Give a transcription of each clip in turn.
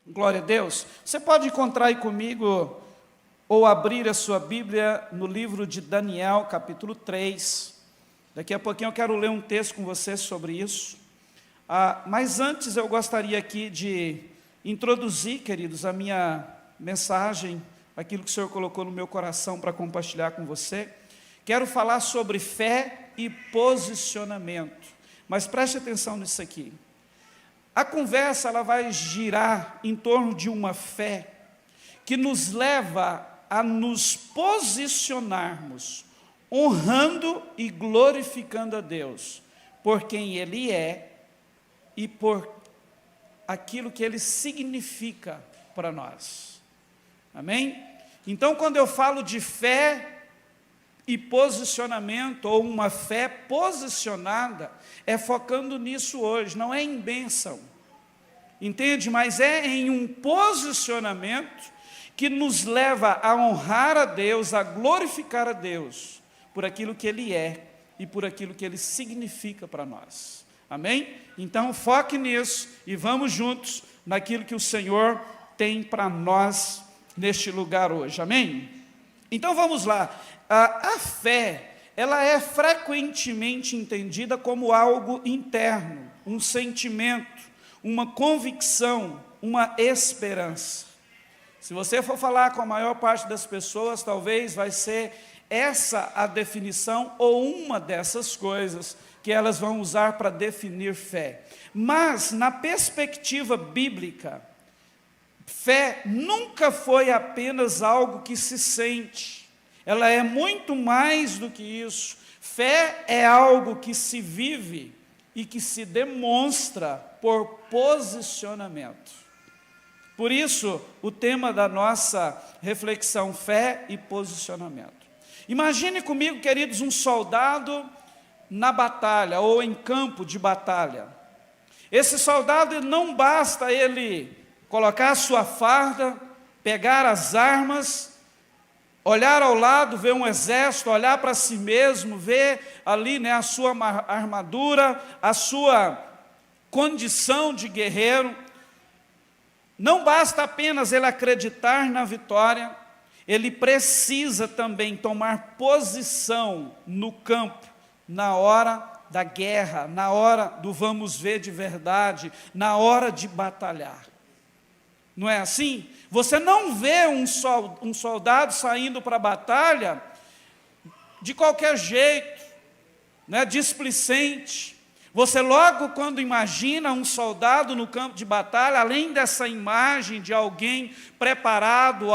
Glória a Deus. Você pode encontrar aí comigo, ou abrir a sua Bíblia no livro de Daniel, capítulo 3. Daqui a pouquinho eu quero ler um texto com você sobre isso. Mas antes eu gostaria aqui de introduzir, queridos, a minha mensagem, aquilo que o Senhor colocou no meu coração para compartilhar com você. Quero falar sobre fé e posicionamento. Mas preste atenção nisso aqui. A conversa ela vai girar em torno de uma fé que nos leva a nos posicionarmos, honrando e glorificando a Deus, por quem Ele é e por aquilo que Ele significa para nós. Amém? Então, quando eu falo de fé e posicionamento, ou uma fé posicionada, é focando nisso hoje, não é em bênção, entende? Mas é em um posicionamento que nos leva a honrar a Deus, a glorificar a Deus, por aquilo que Ele é e por aquilo que Ele significa para nós, amém? Então foque nisso e vamos juntos naquilo que o Senhor tem para nós neste lugar hoje, amém? Então vamos lá. A fé, ela é frequentemente entendida como algo interno, um sentimento, uma convicção, uma esperança. Se você for falar com a maior parte das pessoas, talvez vai ser essa a definição ou uma dessas coisas que elas vão usar para definir fé. Mas, na perspectiva bíblica, fé nunca foi apenas algo que se sente. Ela é muito mais do que isso. Fé é algo que se vive e que se demonstra por posicionamento. Por isso, o tema da nossa reflexão, fé e posicionamento. Imagine comigo, queridos, um soldado na batalha ou em campo de batalha. Esse soldado não basta ele colocar a sua farda, pegar as armas, olhar ao lado, ver um exército, olhar para si mesmo, ver ali, a sua armadura, a sua condição de guerreiro. Não basta apenas ele acreditar na vitória, ele precisa também tomar posição no campo, na hora da guerra, na hora do vamos ver de verdade, na hora de batalhar. Não é assim? Você não vê um soldado saindo para a batalha de qualquer jeito, displicente. Você logo quando imagina um soldado no campo de batalha, além dessa imagem de alguém preparado,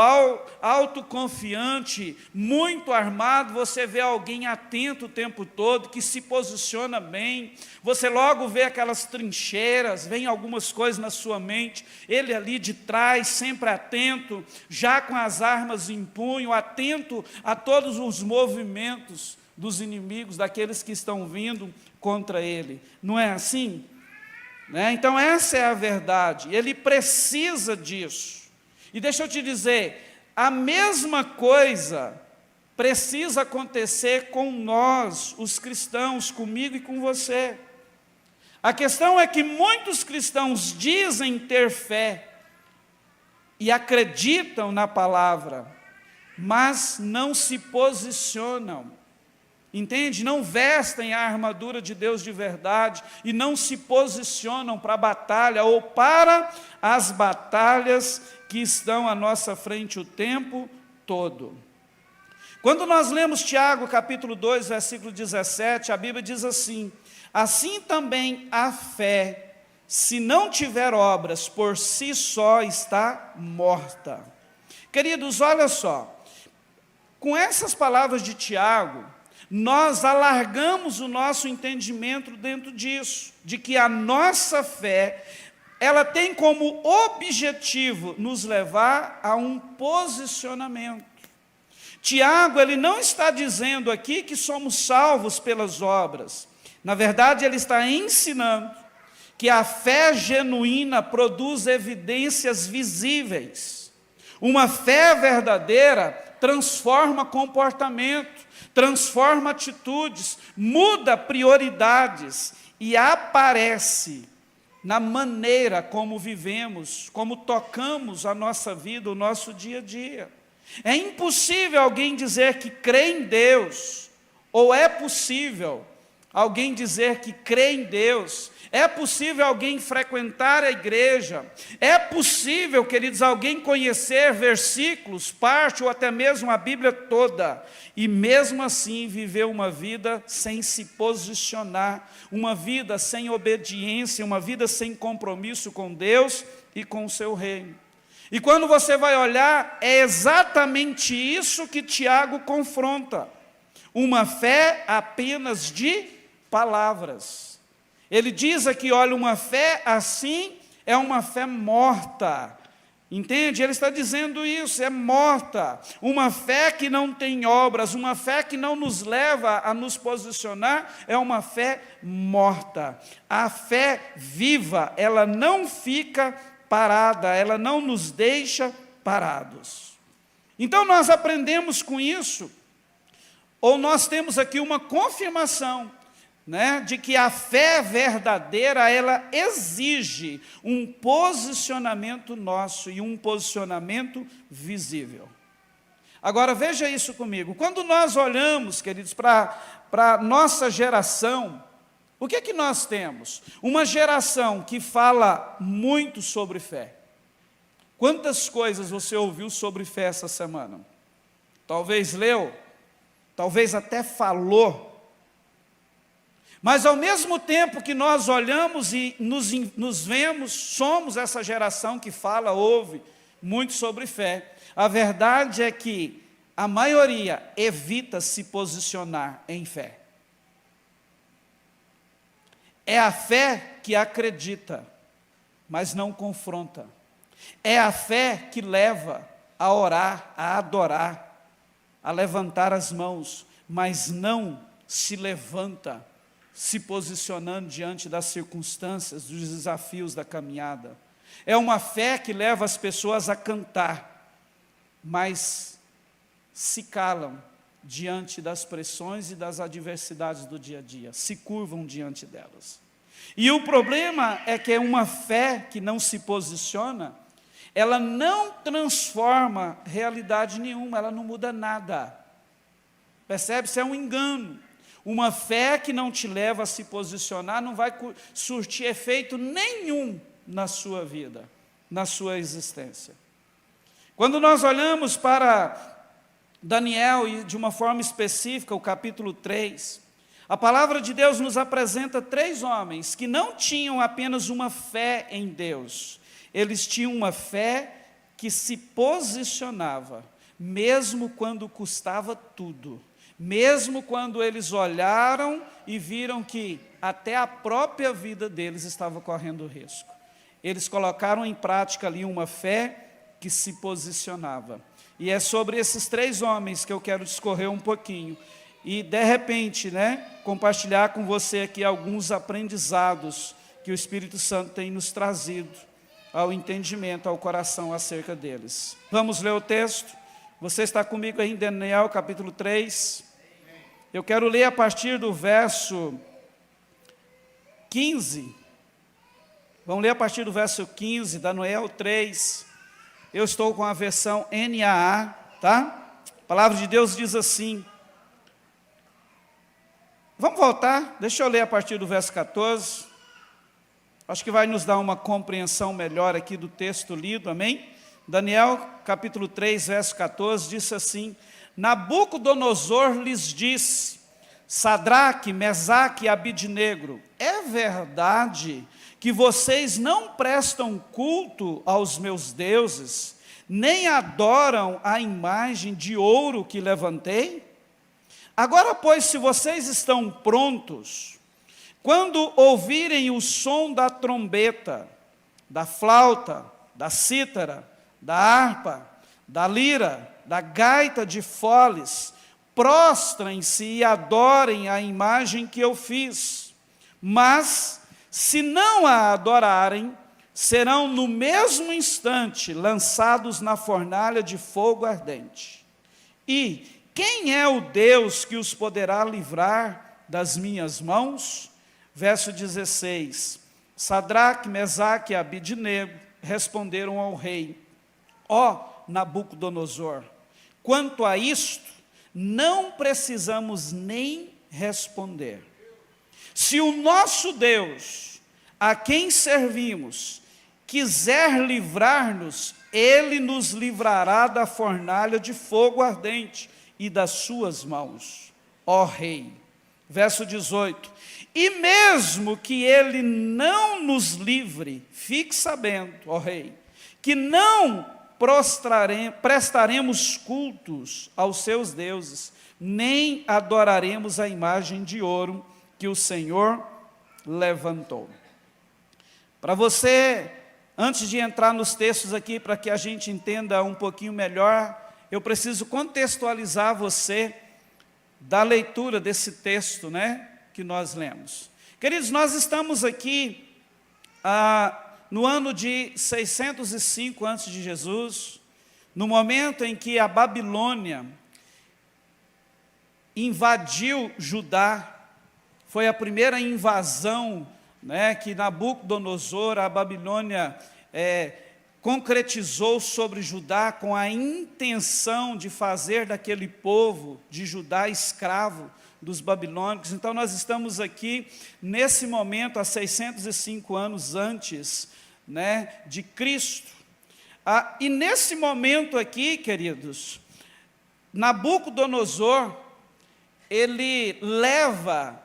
autoconfiante, muito armado, você vê alguém atento o tempo todo, que se posiciona bem. Você logo vê aquelas trincheiras, vem algumas coisas na sua mente, ele ali de trás, sempre atento, já com as armas em punho, atento a todos os movimentos dos inimigos, daqueles que estão vindo contra ele. Não é assim? Então essa é a verdade, ele precisa disso. E deixa eu te dizer, a mesma coisa precisa acontecer com nós, os cristãos, comigo e com você. A questão é que muitos cristãos dizem ter fé e acreditam na palavra, mas não se posicionam. Entende? Não vestem a armadura de Deus de verdade e não se posicionam para a batalha ou para as batalhas que estão à nossa frente o tempo todo. Quando nós lemos Tiago, capítulo 2, versículo 17, a Bíblia diz assim: assim também a fé, se não tiver obras, por si só está morta. Queridos, olha só, com essas palavras de Tiago, nós alargamos o nosso entendimento dentro disso, de que a nossa fé, ela tem como objetivo nos levar a um posicionamento. Tiago, ele não está dizendo aqui que somos salvos pelas obras. Na verdade, ele está ensinando que a fé genuína produz evidências visíveis. Uma fé verdadeira transforma comportamento, transforma atitudes, muda prioridades e aparece na maneira como vivemos, como tocamos a nossa vida, o nosso dia a dia. É impossível alguém dizer que crê em Deus, ou é possível alguém dizer que crê em Deus, é possível alguém frequentar a igreja, é possível, queridos, alguém conhecer versículos, parte ou até mesmo a Bíblia toda, e mesmo assim viver uma vida sem se posicionar, uma vida sem obediência, uma vida sem compromisso com Deus e com o seu reino. E quando você vai olhar, é exatamente isso que Tiago confronta, uma fé apenas de palavras. Ele diz aqui, olha, uma fé assim é uma fé morta, entende? Ele está dizendo isso, é morta, uma fé que não tem obras, uma fé que não nos leva a nos posicionar, é uma fé morta. A fé viva, ela não fica parada, ela não nos deixa parados. Então nós aprendemos com isso, ou nós temos aqui uma confirmação, de que a fé verdadeira, ela exige um posicionamento nosso e um posicionamento visível. Agora veja isso comigo, quando nós olhamos, queridos, para a nossa geração, o que é que nós temos? Uma geração que fala muito sobre fé. Quantas coisas você ouviu sobre fé essa semana? Talvez leu, talvez até falou. Mas ao mesmo tempo que nós olhamos e nos vemos, somos essa geração que fala, ouve muito sobre fé. A verdade é que a maioria evita se posicionar em fé. É a fé que acredita, mas não confronta. É a fé que leva a orar, a adorar, a levantar as mãos, mas não se levanta, se posicionando diante das circunstâncias, dos desafios da caminhada. É uma fé que leva as pessoas a cantar, mas se calam diante das pressões e das adversidades do dia a dia, se curvam diante delas. E o problema é que é uma fé que não se posiciona, ela não transforma realidade nenhuma, ela não muda nada. Percebe? Isso é um engano. Uma fé que não te leva a se posicionar não vai surtir efeito nenhum na sua vida, na sua existência. Quando nós olhamos para Daniel, e de uma forma específica, o capítulo 3, a palavra de Deus nos apresenta 3 homens que não tinham apenas uma fé em Deus, eles tinham uma fé que se posicionava, mesmo quando custava tudo. Mesmo quando eles olharam e viram que até a própria vida deles estava correndo risco. Eles colocaram em prática ali uma fé que se posicionava. E é sobre esses 3 homens que eu quero discorrer um pouquinho. E, de repente, compartilhar com você aqui alguns aprendizados que o Espírito Santo tem nos trazido ao entendimento, ao coração acerca deles. Vamos ler o texto? Você está comigo aí em Daniel, capítulo 3. Eu quero ler a partir do verso 15. Vamos ler a partir do verso 15, Daniel 3. Eu estou com a versão NAA, tá? A palavra de Deus diz assim. Vamos voltar, deixa eu ler a partir do verso 14. Acho que vai nos dar uma compreensão melhor aqui do texto lido, amém? Daniel, capítulo 3, verso 14, diz assim: Nabucodonosor lhes disse, Sadraque, Mesaque e Abidnego, é verdade que vocês não prestam culto aos meus deuses, nem adoram a imagem de ouro que levantei? Agora, pois, se vocês estão prontos, quando ouvirem o som da trombeta, da flauta, da cítara, da harpa, da lira, da gaita de foles, prostrem-se e adorem a imagem que eu fiz. Mas, se não a adorarem, serão no mesmo instante lançados na fornalha de fogo ardente. E quem é o Deus que os poderá livrar das minhas mãos? Verso 16. Sadraque, Mesaque e Abidnego responderam ao rei: ó Nabucodonosor, quanto a isto, não precisamos nem responder. Se o nosso Deus, a quem servimos, quiser livrar-nos, Ele nos livrará da fornalha de fogo ardente e das suas mãos, ó rei. Verso 18, e mesmo que Ele não nos livre, fique sabendo, ó rei, que não prestaremos cultos aos seus deuses, nem adoraremos a imagem de ouro que o Senhor levantou. Para você, antes de entrar nos textos aqui, para que a gente entenda um pouquinho melhor, eu preciso contextualizar você da leitura desse texto, né, que nós lemos. Queridos, nós estamos aqui no ano de 605 a.C., no momento em que a Babilônia invadiu Judá. Foi a primeira invasão, né, que Nabucodonosor, a Babilônia, concretizou sobre Judá com a intenção de fazer daquele povo de Judá escravo dos babilônicos. Então nós estamos aqui nesse momento, há 605 anos antes, né, de Cristo. E nesse momento aqui, queridos, Nabucodonosor, ele leva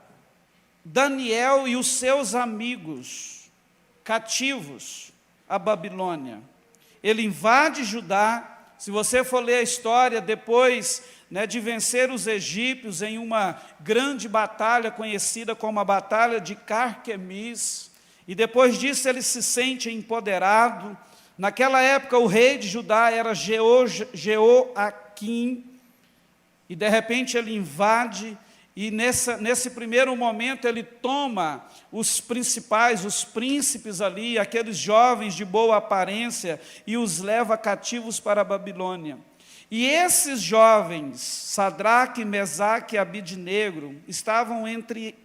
Daniel e os seus amigos cativos à Babilônia. Ele invade Judá. Se você for ler a história, depois, né, de vencer os egípcios em uma grande batalha conhecida como a Batalha de Carquemis, e depois disso ele se sente empoderado. Naquela época o rei de Judá era Jeoaquim, e de repente ele invade, e nesse primeiro momento ele toma os principais, os príncipes ali, aqueles jovens de boa aparência, e os leva cativos para a Babilônia. E esses jovens, Sadraque, Mesaque e Abidnego, estavam entre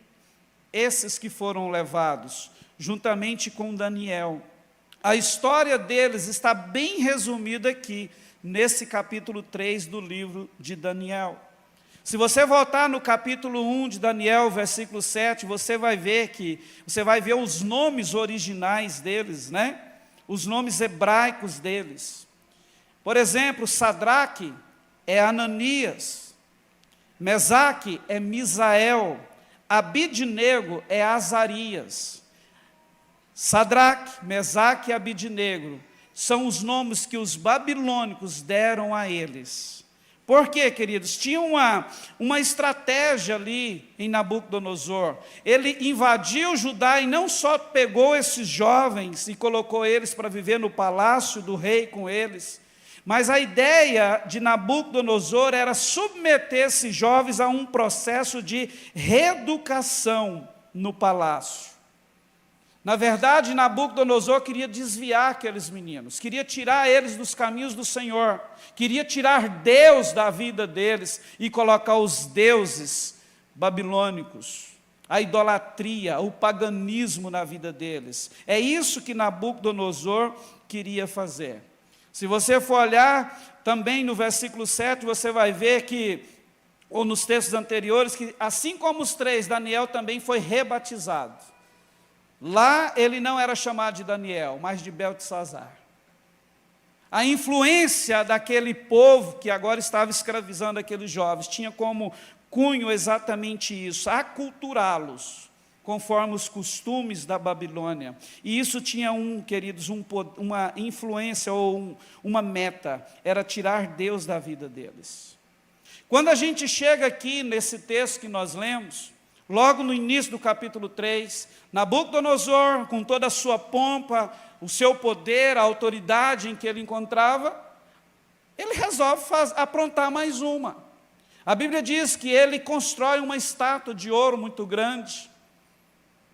esses que foram levados, juntamente com Daniel. A história deles está bem resumida aqui, nesse capítulo 3 do livro de Daniel. Se você voltar no capítulo 1 de Daniel, versículo 7, você vai ver os nomes originais deles, né? Os nomes hebraicos deles. Por exemplo, Sadraque é Ananias, Mesaque é Misael, Abidnego é Azarias. Sadraque, Mesaque e Abidnego são os nomes que os babilônicos deram a eles. Por quê, queridos? Tinha uma estratégia ali em Nabucodonosor. Ele invadiu Judá e não só pegou esses jovens e colocou eles para viver no palácio do rei com eles, mas a ideia de Nabucodonosor era submeter esses jovens a um processo de reeducação no palácio. Na verdade, Nabucodonosor queria desviar aqueles meninos, queria tirar eles dos caminhos do Senhor, queria tirar Deus da vida deles e colocar os deuses babilônicos, a idolatria, o paganismo na vida deles. É isso que Nabucodonosor queria fazer. Se você for olhar também no versículo 7, você vai ver que, ou nos textos anteriores, que assim como os três, Daniel também foi rebatizado. Lá ele não era chamado de Daniel, mas de Beltesazar. A influência daquele povo que agora estava escravizando aqueles jovens tinha como cunho exatamente isso, aculturá-los conforme os costumes da Babilônia. E isso tinha queridos, uma influência ou uma meta, era tirar Deus da vida deles. Quando a gente chega aqui nesse texto que nós lemos, logo no início do capítulo 3, Nabucodonosor, com toda a sua pompa, o seu poder, a autoridade em que ele encontrava, ele resolve aprontar mais uma. A Bíblia diz que ele constrói uma estátua de ouro muito grande,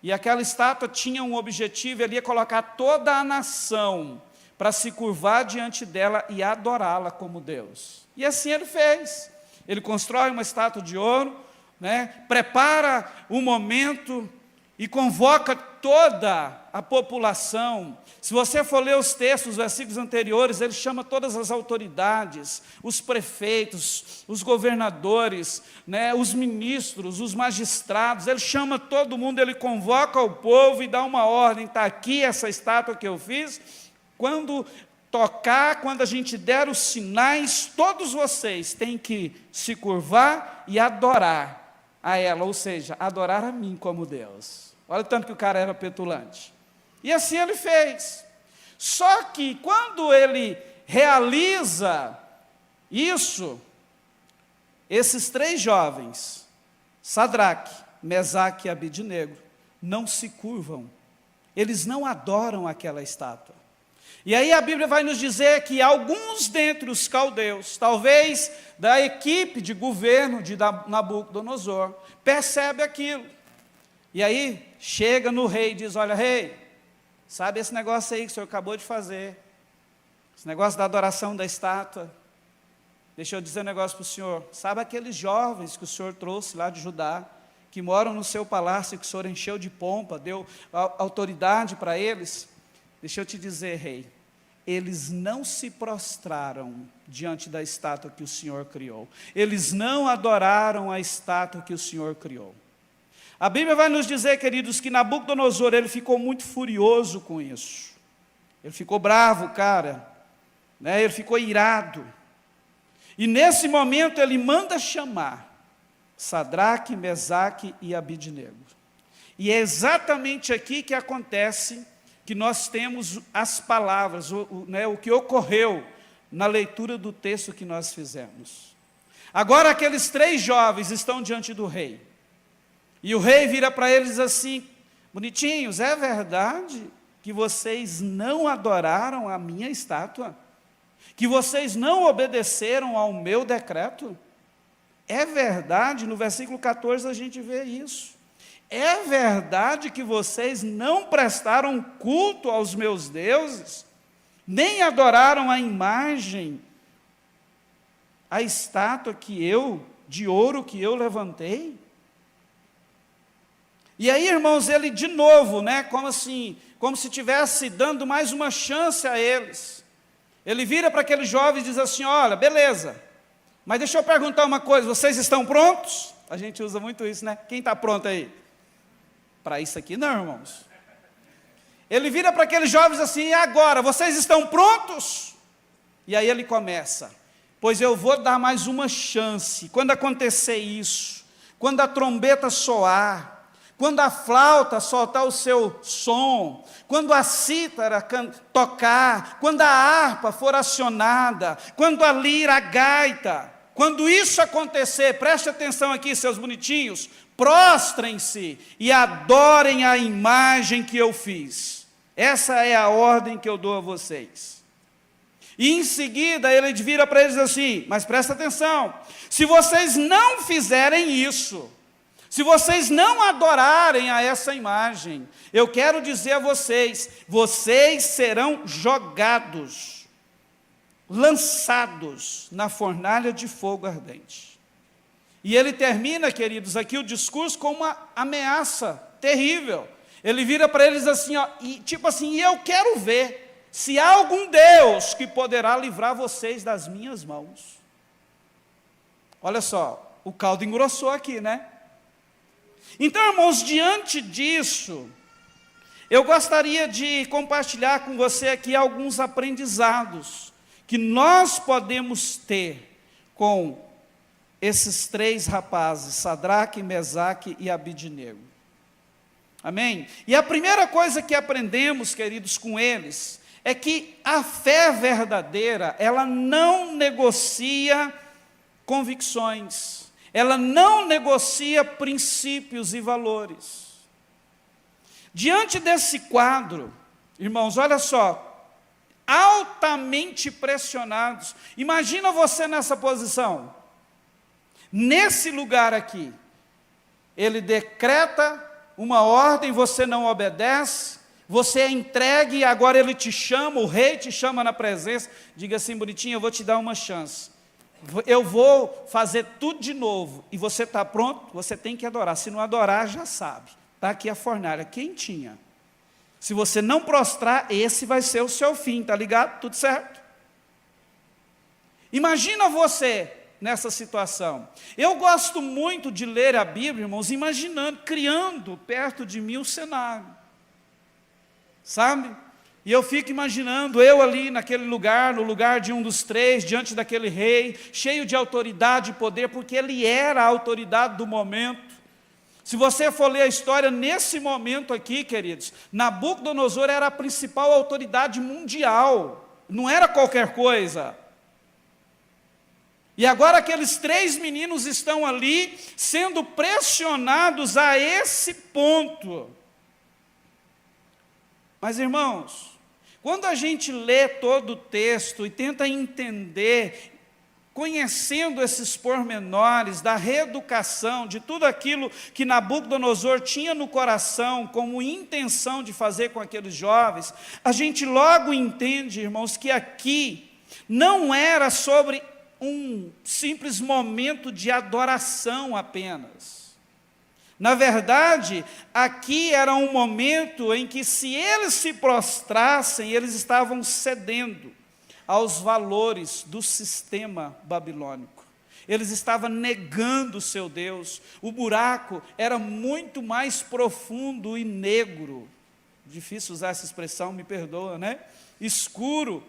e aquela estátua tinha um objetivo, ele ia colocar toda a nação para se curvar diante dela e adorá-la como Deus. E assim ele fez. Ele constrói uma estátua de ouro, né, prepara o momento, e convoca toda a população. Se você for ler os textos, os versículos anteriores, ele chama todas as autoridades, os prefeitos, os governadores, né, os ministros, os magistrados, ele chama todo mundo, ele convoca o povo e dá uma ordem: está aqui essa estátua que eu fiz, quando tocar, quando a gente der os sinais, todos vocês têm que se curvar e adorar a ela, ou seja, adorar a mim como Deus. Olha o tanto que o cara era petulante. E assim ele fez. Só que quando ele realiza isso, esses 3 jovens, Sadraque, Mesaque e Abidnego, não se curvam. Eles não adoram aquela estátua. E aí a Bíblia vai nos dizer que alguns dentre os caldeus, talvez da equipe de governo de Nabucodonosor, percebe aquilo. E aí chega no rei e diz: olha, rei, sabe esse negócio aí que o senhor acabou de fazer? Esse negócio da adoração da estátua? Deixa eu dizer um negócio para o senhor. Sabe aqueles jovens que o senhor trouxe lá de Judá, que moram no seu palácio, que o senhor encheu de pompa, deu autoridade para eles? Deixa eu te dizer, rei, eles não se prostraram diante da estátua que o Senhor criou. Eles não adoraram a estátua que o Senhor criou. A Bíblia vai nos dizer, queridos, que Nabucodonosor, ele ficou muito furioso com isso. Ele ficou bravo, cara, né? Ele ficou irado. E nesse momento ele manda chamar Sadraque, Mesaque e Abidnego. E é exatamente aqui que acontece que nós temos as palavras, o que ocorreu na leitura do texto que nós fizemos. Agora aqueles 3 jovens estão diante do rei. E o rei vira para eles assim: bonitinhos, é verdade que vocês não adoraram a minha estátua? Que vocês não obedeceram ao meu decreto? É verdade, no versículo 14 a gente vê isso. É verdade que vocês não prestaram culto aos meus deuses, nem adoraram a imagem, a estátua de ouro que eu levantei? E aí, irmãos, ele de novo, né, como se estivesse dando mais uma chance a eles. Ele vira para aqueles jovens e diz assim: olha, beleza, mas deixa eu perguntar uma coisa, vocês estão prontos? A gente usa muito isso, né? Quem está pronto aí? Para isso aqui não, irmãos. Ele vira para aqueles jovens assim: e agora, vocês estão prontos? E aí ele começa: pois eu vou dar mais uma chance. Quando acontecer isso, quando a trombeta soar, quando a flauta soltar o seu som, quando a cítara tocar, quando a harpa for acionada, quando a lira, a gaita, quando isso acontecer, preste atenção aqui, seus bonitinhos, prostrem-se e adorem a imagem que eu fiz. Essa é a ordem que eu dou a vocês. E em seguida ele vira para eles assim: mas presta atenção, se vocês não fizerem isso, se vocês não adorarem a essa imagem, eu quero dizer a vocês, vocês serão jogados, lançados na fornalha de fogo ardente. E ele termina, queridos, aqui o discurso com uma ameaça terrível. Ele vira para eles assim, ó, e tipo assim: e eu quero ver se há algum Deus que poderá livrar vocês das minhas mãos. Olha só, o caldo engrossou aqui, né? Então, irmãos, diante disso, eu gostaria de compartilhar com você aqui alguns aprendizados que nós podemos ter com esses 3 rapazes, Sadraque, Mesaque e Abidnego. Amém? E a primeira coisa que aprendemos, queridos, com eles, é que a fé verdadeira, ela não negocia convicções, ela não negocia princípios e valores. Diante desse quadro, irmãos, olha só, altamente pressionados, imagina você nessa posição, nesse lugar aqui, ele decreta uma ordem, você não obedece, você é entregue e agora ele te chama, o rei te chama na presença, diga assim: bonitinho, eu vou te dar uma chance, eu vou fazer tudo de novo, e você está pronto? Você tem que adorar, se não adorar, já sabe, está aqui a fornalha, quentinha. Se você não prostrar, esse vai ser o seu fim, tá ligado? Tudo certo? Imagina você nessa situação. Eu gosto muito de ler a Bíblia, irmãos, imaginando, criando perto de mim o cenário. Sabe? E eu fico imaginando eu ali naquele lugar, no lugar de um dos três, diante daquele rei, cheio de autoridade e poder, porque ele era a autoridade do momento. Se você for ler a história, nesse momento aqui, queridos, Nabucodonosor era a principal autoridade mundial, não era qualquer coisa. E agora aqueles três meninos estão ali, sendo pressionados a esse ponto. Mas, irmãos, quando a gente lê todo o texto e tenta entender, conhecendo esses pormenores da reeducação, de tudo aquilo que Nabucodonosor tinha no coração como intenção de fazer com aqueles jovens, a gente logo entende, irmãos, que aqui não era sobre um simples momento de adoração apenas. Na verdade, aqui era um momento em que, se eles se prostrassem, eles estavam cedendo aos valores do sistema babilônico. Eles estavam negando o seu Deus. O buraco era muito mais profundo e negro. Difícil usar essa expressão, me perdoa, né? Escuro.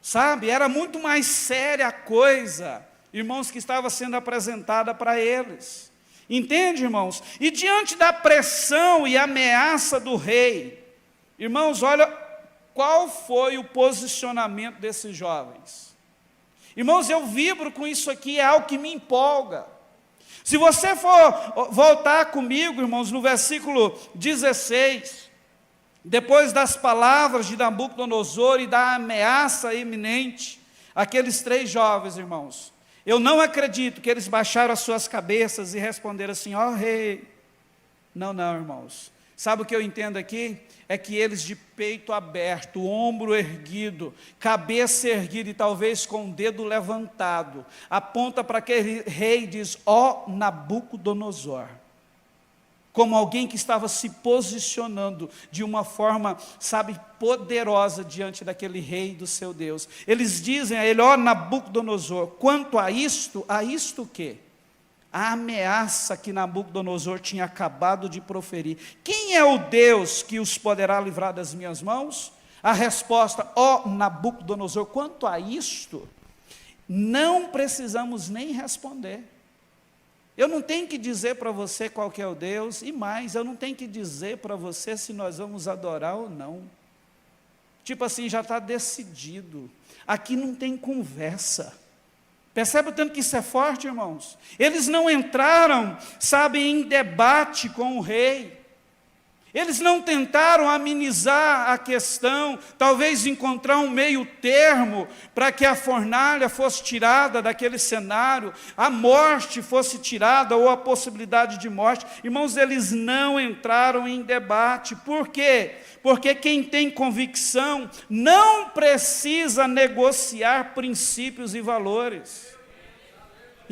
Sabe? Era muito mais séria a coisa, irmãos, que estava sendo apresentada para eles. Entende, irmãos? E diante da pressão e ameaça do rei, irmãos, olha qual foi o posicionamento desses jovens. Irmãos, eu vibro com isso aqui, é algo que me empolga. Se você for voltar comigo, irmãos, no versículo 16, depois das palavras de Nabucodonosor e da ameaça iminente, aqueles três jovens, irmãos, eu não acredito que eles baixaram as suas cabeças e responderam assim: ó rei. Não, irmãos. Sabe o que eu entendo aqui? É que eles de peito aberto, ombro erguido, cabeça erguida e talvez com o dedo levantado, aponta para aquele rei e diz: ó Nabucodonosor. Como alguém que estava se posicionando de uma forma, sabe, poderosa diante daquele rei do seu Deus. Eles dizem a ele: ó Nabucodonosor, quanto a isto o quê? A ameaça que Nabucodonosor tinha acabado de proferir. Quem é o Deus que os poderá livrar das minhas mãos? A resposta: ó Nabucodonosor, quanto a isto, não precisamos nem responder. Eu não tenho que dizer para você qual que é o Deus, e mais, eu não tenho que dizer para você se nós vamos adorar ou não. Tipo assim, já está decidido. Aqui não tem conversa. Percebe o tanto que isso é forte, irmãos? Eles não entraram, sabe, em debate com o rei. Eles não tentaram amenizar a questão, talvez encontrar um meio termo para que a fornalha fosse tirada daquele cenário, a morte fosse tirada ou a possibilidade de morte. Irmãos, eles não entraram em debate. Por quê? Porque quem tem convicção não precisa negociar princípios e valores.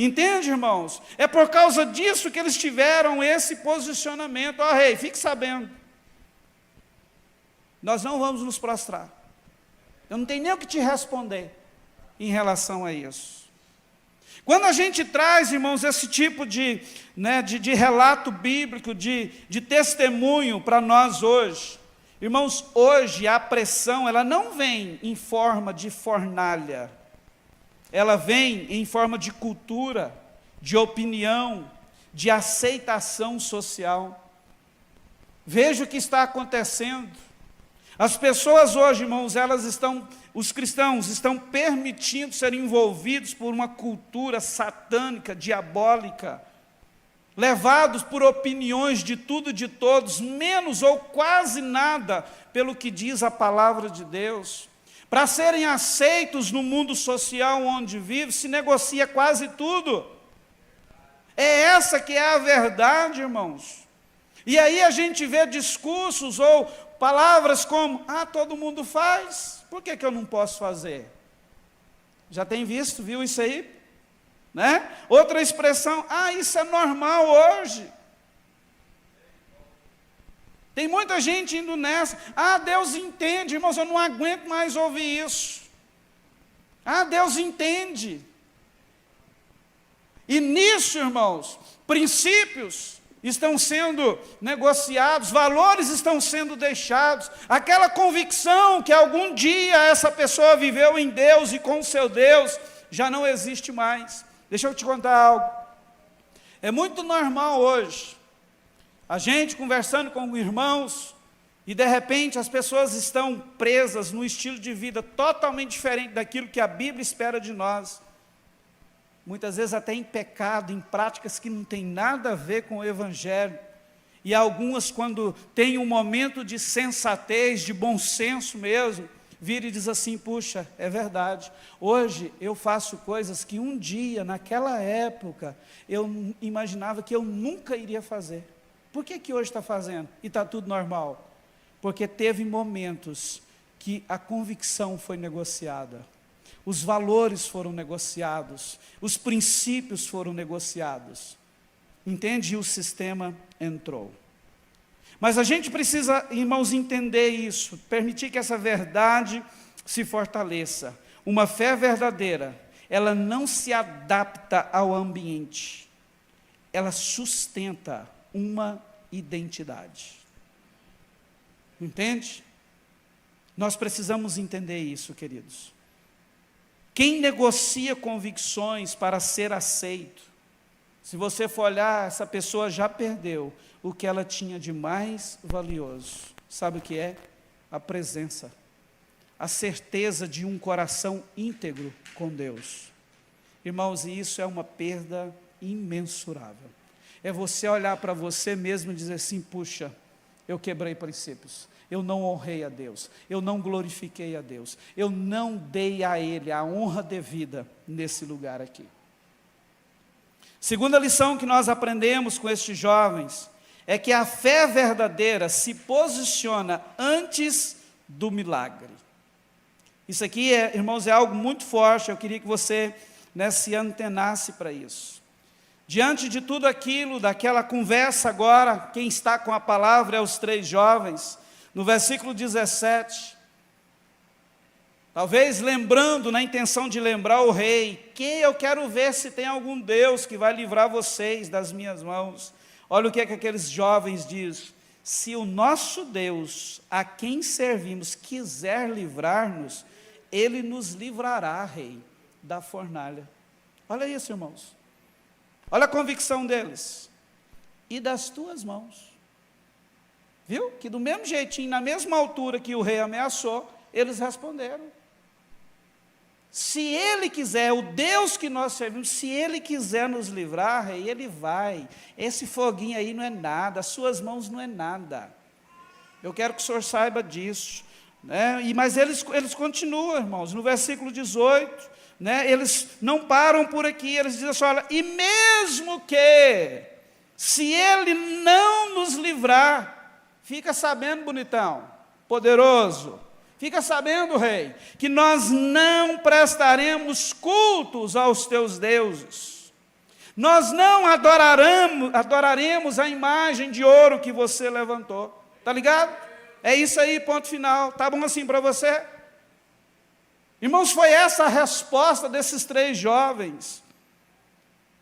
Entende, irmãos? É por causa disso que eles tiveram esse posicionamento. Ó rei, fique sabendo, nós não vamos nos prostrar. Eu não tenho nem o que te responder em relação a isso. Quando a gente traz, irmãos, esse tipo de relato bíblico, de testemunho para nós hoje, irmãos, hoje a pressão, ela não vem em forma de fornalha. Ela vem em forma de cultura, de opinião, de aceitação social. Veja o que está acontecendo. As pessoas hoje, irmãos, os cristãos estão permitindo ser envolvidos por uma cultura satânica, diabólica, levados por opiniões de tudo e de todos, menos ou quase nada pelo que diz a palavra de Deus. Para serem aceitos no mundo social onde vive, se negocia quase tudo. É essa que é a verdade, irmãos. E aí a gente vê discursos ou palavras como: ah, todo mundo faz, por que eu não posso fazer? Já tem viu isso aí? Né? Outra expressão: ah, isso é normal hoje. Tem muita gente indo nessa. Deus entende, irmãos, eu não aguento mais ouvir isso. Deus entende. E nisso, irmãos, princípios estão sendo negociados, valores estão sendo deixados, aquela convicção que algum dia essa pessoa viveu em Deus e com o seu Deus, já não existe mais. Deixa eu te contar algo. É muito normal hoje, a gente conversando com irmãos, e de repente as pessoas estão presas num estilo de vida totalmente diferente daquilo que a Bíblia espera de nós. Muitas vezes até em pecado, em práticas que não tem nada a ver com o Evangelho. E algumas, quando tem um momento de sensatez, de bom senso mesmo, vira e diz assim, puxa, é verdade, hoje eu faço coisas que um dia, naquela época, eu imaginava que eu nunca iria fazer. Por que hoje está fazendo? E está tudo normal? Porque teve momentos que a convicção foi negociada. Os valores foram negociados, os princípios foram negociados. Entende? E o sistema entrou. Mas a gente precisa, irmãos, entender isso, permitir que essa verdade se fortaleça. Uma fé verdadeira, ela não se adapta ao ambiente, ela sustenta uma identidade. Entende? Nós precisamos entender isso, queridos. Quem negocia convicções para ser aceito, se você for olhar, essa pessoa já perdeu o que ela tinha de mais valioso. Sabe o que é? A presença, a certeza de um coração íntegro com Deus. Irmãos, e isso é uma perda imensurável. É você olhar para você mesmo e dizer assim, puxa, eu quebrei princípios, eu não honrei a Deus, eu não glorifiquei a Deus, eu não dei a Ele a honra devida nesse lugar aqui. Segunda lição que nós aprendemos com estes jovens, é que a fé verdadeira se posiciona antes do milagre. Isso aqui, irmãos, é algo muito forte, eu queria que você se antenasse para isso. Diante de tudo aquilo, daquela conversa agora, quem está com a palavra é os três jovens, no versículo 17, talvez lembrando, na intenção de lembrar o rei, que eu quero ver se tem algum Deus que vai livrar vocês das minhas mãos. Olha o que aqueles jovens dizem, se o nosso Deus, a quem servimos, quiser livrar-nos, Ele nos livrará, rei, da fornalha. Olha isso, irmãos. Olha a convicção deles. E das tuas mãos. Viu? Que do mesmo jeitinho, na mesma altura que o rei ameaçou, eles responderam. Se Ele quiser, o Deus que nós servimos, se Ele quiser nos livrar, rei, Ele vai. Esse foguinho aí não é nada, as suas mãos não é nada. Eu quero que o senhor saiba disso. Mas eles continuam, irmãos, no versículo 18, eles não param por aqui, eles dizem assim, olha, e mesmo que, se Ele não nos livrar, fica sabendo, bonitão, poderoso, fica sabendo, rei, que nós não prestaremos cultos aos teus deuses, nós não adoraremos a imagem de ouro que você levantou, está ligado? É isso aí, ponto final, está bom assim para você? Irmãos, foi essa a resposta desses três jovens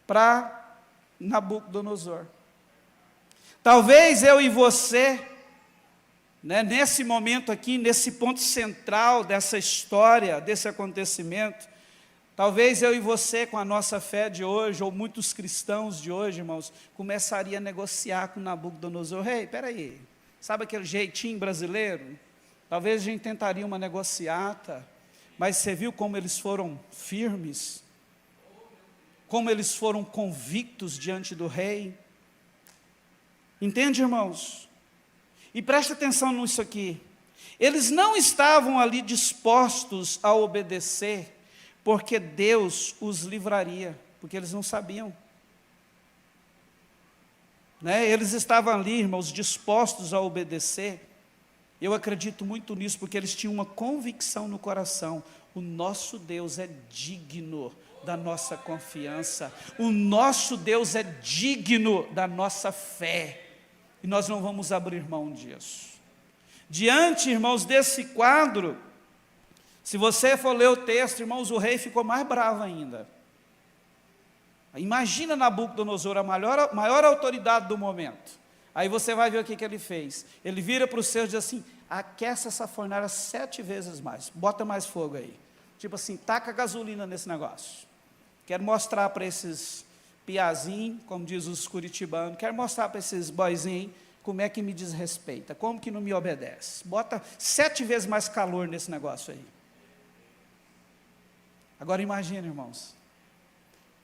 para Nabucodonosor. Talvez eu e você, nesse momento aqui, nesse ponto central dessa história, desse acontecimento, talvez eu e você, com a nossa fé de hoje, ou muitos cristãos de hoje, irmãos, começaria a negociar com Nabucodonosor. Rei, espera aí, sabe aquele jeitinho brasileiro? Talvez a gente tentaria uma negociata, mas você viu como eles foram firmes? Como eles foram convictos diante do rei? Entende, irmãos? E preste atenção nisso aqui. Eles não estavam ali dispostos a obedecer, porque Deus os livraria, porque eles não sabiam. Eles estavam ali, irmãos, dispostos a obedecer. Eu acredito muito nisso, porque eles tinham uma convicção no coração. O nosso Deus é digno da nossa confiança. O nosso Deus é digno da nossa fé. E nós não vamos abrir mão disso. Diante, irmãos, desse quadro, se você for ler o texto, irmãos, o rei ficou mais bravo ainda. Imagina Nabucodonosor, a maior autoridade do momento. Aí você vai ver o que ele fez. Ele vira para os seus e diz assim: aquece essa fornalha 7 vezes mais, bota mais fogo aí. Tipo assim, taca gasolina nesse negócio. Quero mostrar para esses piazinhos, como diz os curitibanos, quero mostrar para esses boizinhos como é que me desrespeita, como que não me obedece. Bota 7 vezes mais calor nesse negócio aí. Agora imagine, irmãos,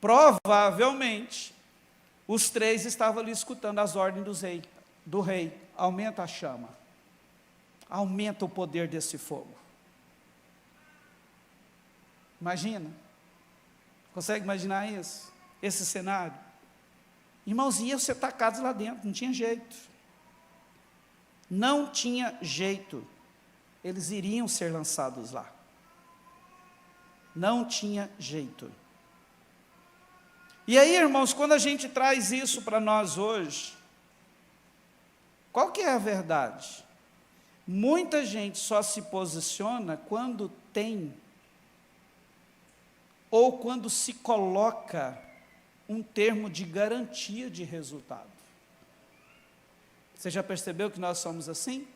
provavelmente os 3 estavam ali escutando as ordens do rei. Aumenta a chama, aumenta o poder desse fogo. Imagina, consegue imaginar isso? Esse cenário? Irmãos, iam ser tacados lá dentro, não tinha jeito. Não tinha jeito. Eles iriam ser lançados lá. Não tinha jeito. E aí, irmãos, quando a gente traz isso para nós hoje, qual que é a verdade? Muita gente só se posiciona quando tem, ou quando se coloca um termo de garantia de resultado. Você já percebeu que nós somos assim?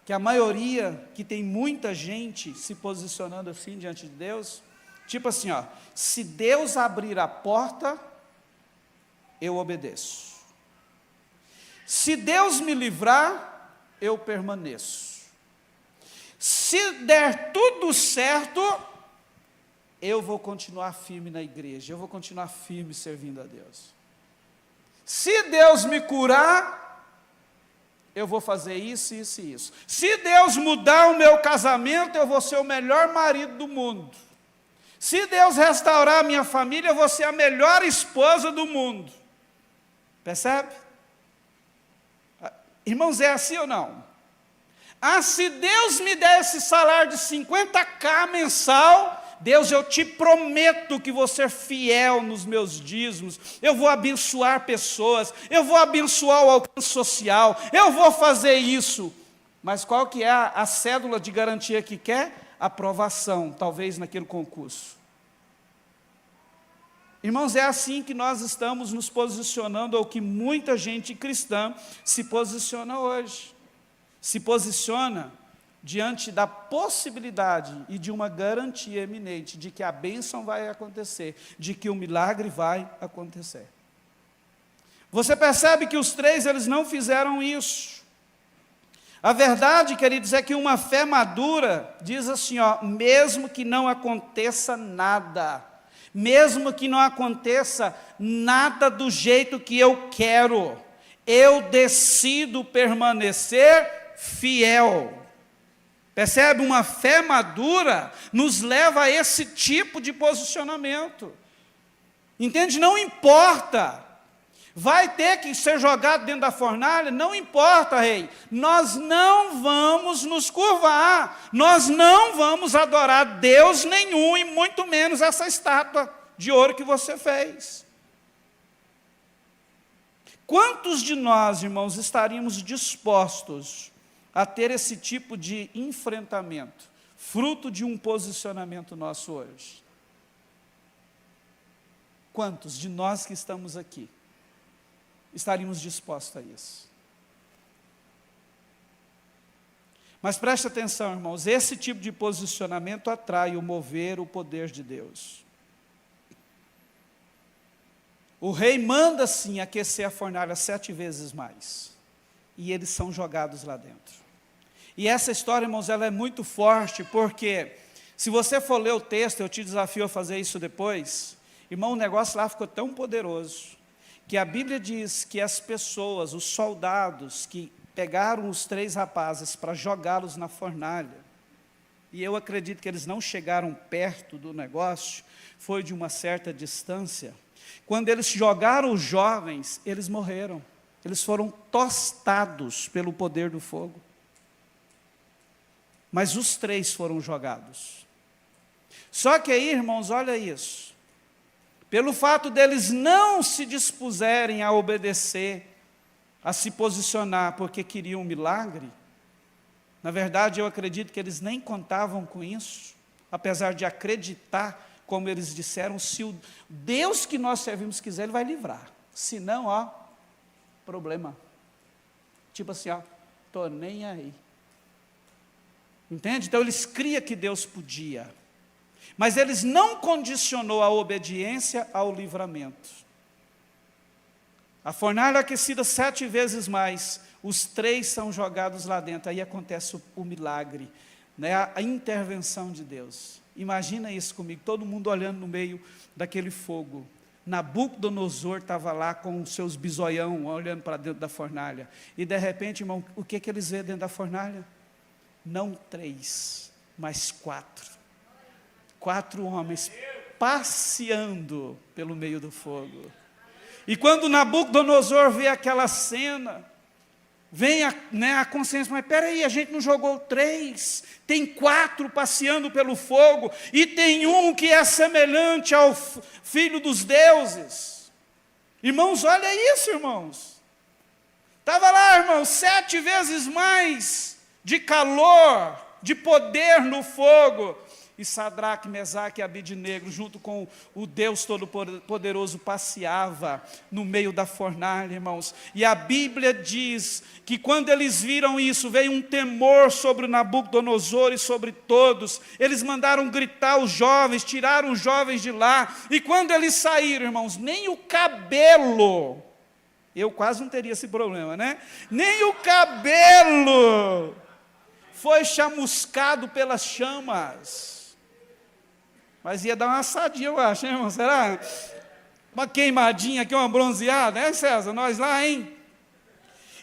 Que a maioria, que tem muita gente se posicionando assim diante de Deus, tipo assim, ó, se Deus abrir a porta, eu obedeço. Se Deus me livrar, eu permaneço. Se der tudo certo, eu vou continuar firme na igreja, eu vou continuar firme servindo a Deus. Se Deus me curar, eu vou fazer isso, isso e isso. Se Deus mudar o meu casamento, eu vou ser o melhor marido do mundo. Se Deus restaurar a minha família, eu vou ser a melhor esposa do mundo. Percebe? Irmãos, é assim ou não? Ah, se Deus me der esse salário de 50.000 mensal, Deus, eu te prometo que vou ser fiel nos meus dízimos, eu vou abençoar pessoas, eu vou abençoar o alcance social, eu vou fazer isso. Mas qual que é a cédula de garantia que quer? Aprovação, talvez naquele concurso. Irmãos, é assim que nós estamos nos posicionando, ou que muita gente cristã se posiciona hoje. Se posiciona diante da possibilidade e de uma garantia eminente de que a bênção vai acontecer, de que o milagre vai acontecer. Você percebe que os 3, eles não fizeram isso. A verdade, queridos, é que uma fé madura diz assim, ó, mesmo que não aconteça nada, mesmo que não aconteça nada do jeito que eu quero, eu decido permanecer fiel. Percebe? Uma fé madura nos leva a esse tipo de posicionamento. Entende? Não importa. Vai ter que ser jogado dentro da fornalha? Não importa, rei. Nós não vamos nos curvar. Nós não vamos adorar Deus nenhum, e muito menos essa estátua de ouro que você fez. Quantos de nós, irmãos, estaríamos dispostos a ter esse tipo de enfrentamento, fruto de um posicionamento nosso hoje? Quantos de nós que estamos aqui estaríamos dispostos a isso? Mas preste atenção, irmãos, esse tipo de posicionamento atrai o mover, o poder de Deus. O rei manda, sim, aquecer a fornalha 7 vezes mais, e eles são jogados lá dentro. E essa história, irmãos, ela é muito forte, porque se você for ler o texto, eu te desafio a fazer isso depois, irmão, o negócio lá ficou tão poderoso, que a Bíblia diz que as pessoas, os soldados que pegaram os 3 rapazes para jogá-los na fornalha, e eu acredito que eles não chegaram perto do negócio, foi de uma certa distância. Quando eles jogaram os jovens, eles morreram, eles foram tostados pelo poder do fogo. Mas os 3 foram jogados. Só que aí, irmãos, olha isso. Pelo fato deles não se dispuserem a obedecer a se posicionar porque queriam um milagre, na verdade eu acredito que eles nem contavam com isso, apesar de acreditar, como eles disseram, se o Deus que nós servimos quiser, Ele vai livrar. Se não, ó, problema. Tipo assim, ó, estou nem aí. Entende? Então eles criam que Deus podia. Mas eles não condicionou a obediência ao livramento. A fornalha aquecida 7 vezes mais, os 3 são jogados lá dentro, aí acontece o milagre, né? A intervenção de Deus. Imagina isso comigo, todo mundo olhando no meio daquele fogo. Nabucodonosor estava lá com os seus bisoião, olhando para dentro da fornalha. E de repente, irmão, o que eles vêem dentro da fornalha? Não 3, mas 4. 4 homens passeando pelo meio do fogo. E quando Nabucodonosor vê aquela cena, vem a consciência, mas espera aí, a gente não jogou 3, tem 4 passeando pelo fogo, e tem um que é semelhante ao filho dos deuses. Irmãos, olha isso, irmãos. Estava lá, irmãos, 7 vezes mais de calor, de poder no fogo. E Sadraque, Mesaque e Abidnego, junto com o Deus Todo-Poderoso, passeava no meio da fornalha, irmãos. E a Bíblia diz que quando eles viram isso, veio um temor sobre Nabucodonosor e sobre todos. Eles mandaram gritar os jovens, tiraram os jovens de lá. E quando eles saíram, irmãos, nem o cabelo, eu quase não teria esse problema, né? Nem o cabelo foi chamuscado pelas chamas. Mas ia dar uma assadinha, eu acho, hein, irmão? Será? Uma queimadinha aqui, uma bronzeada, né, César? Nós lá, hein?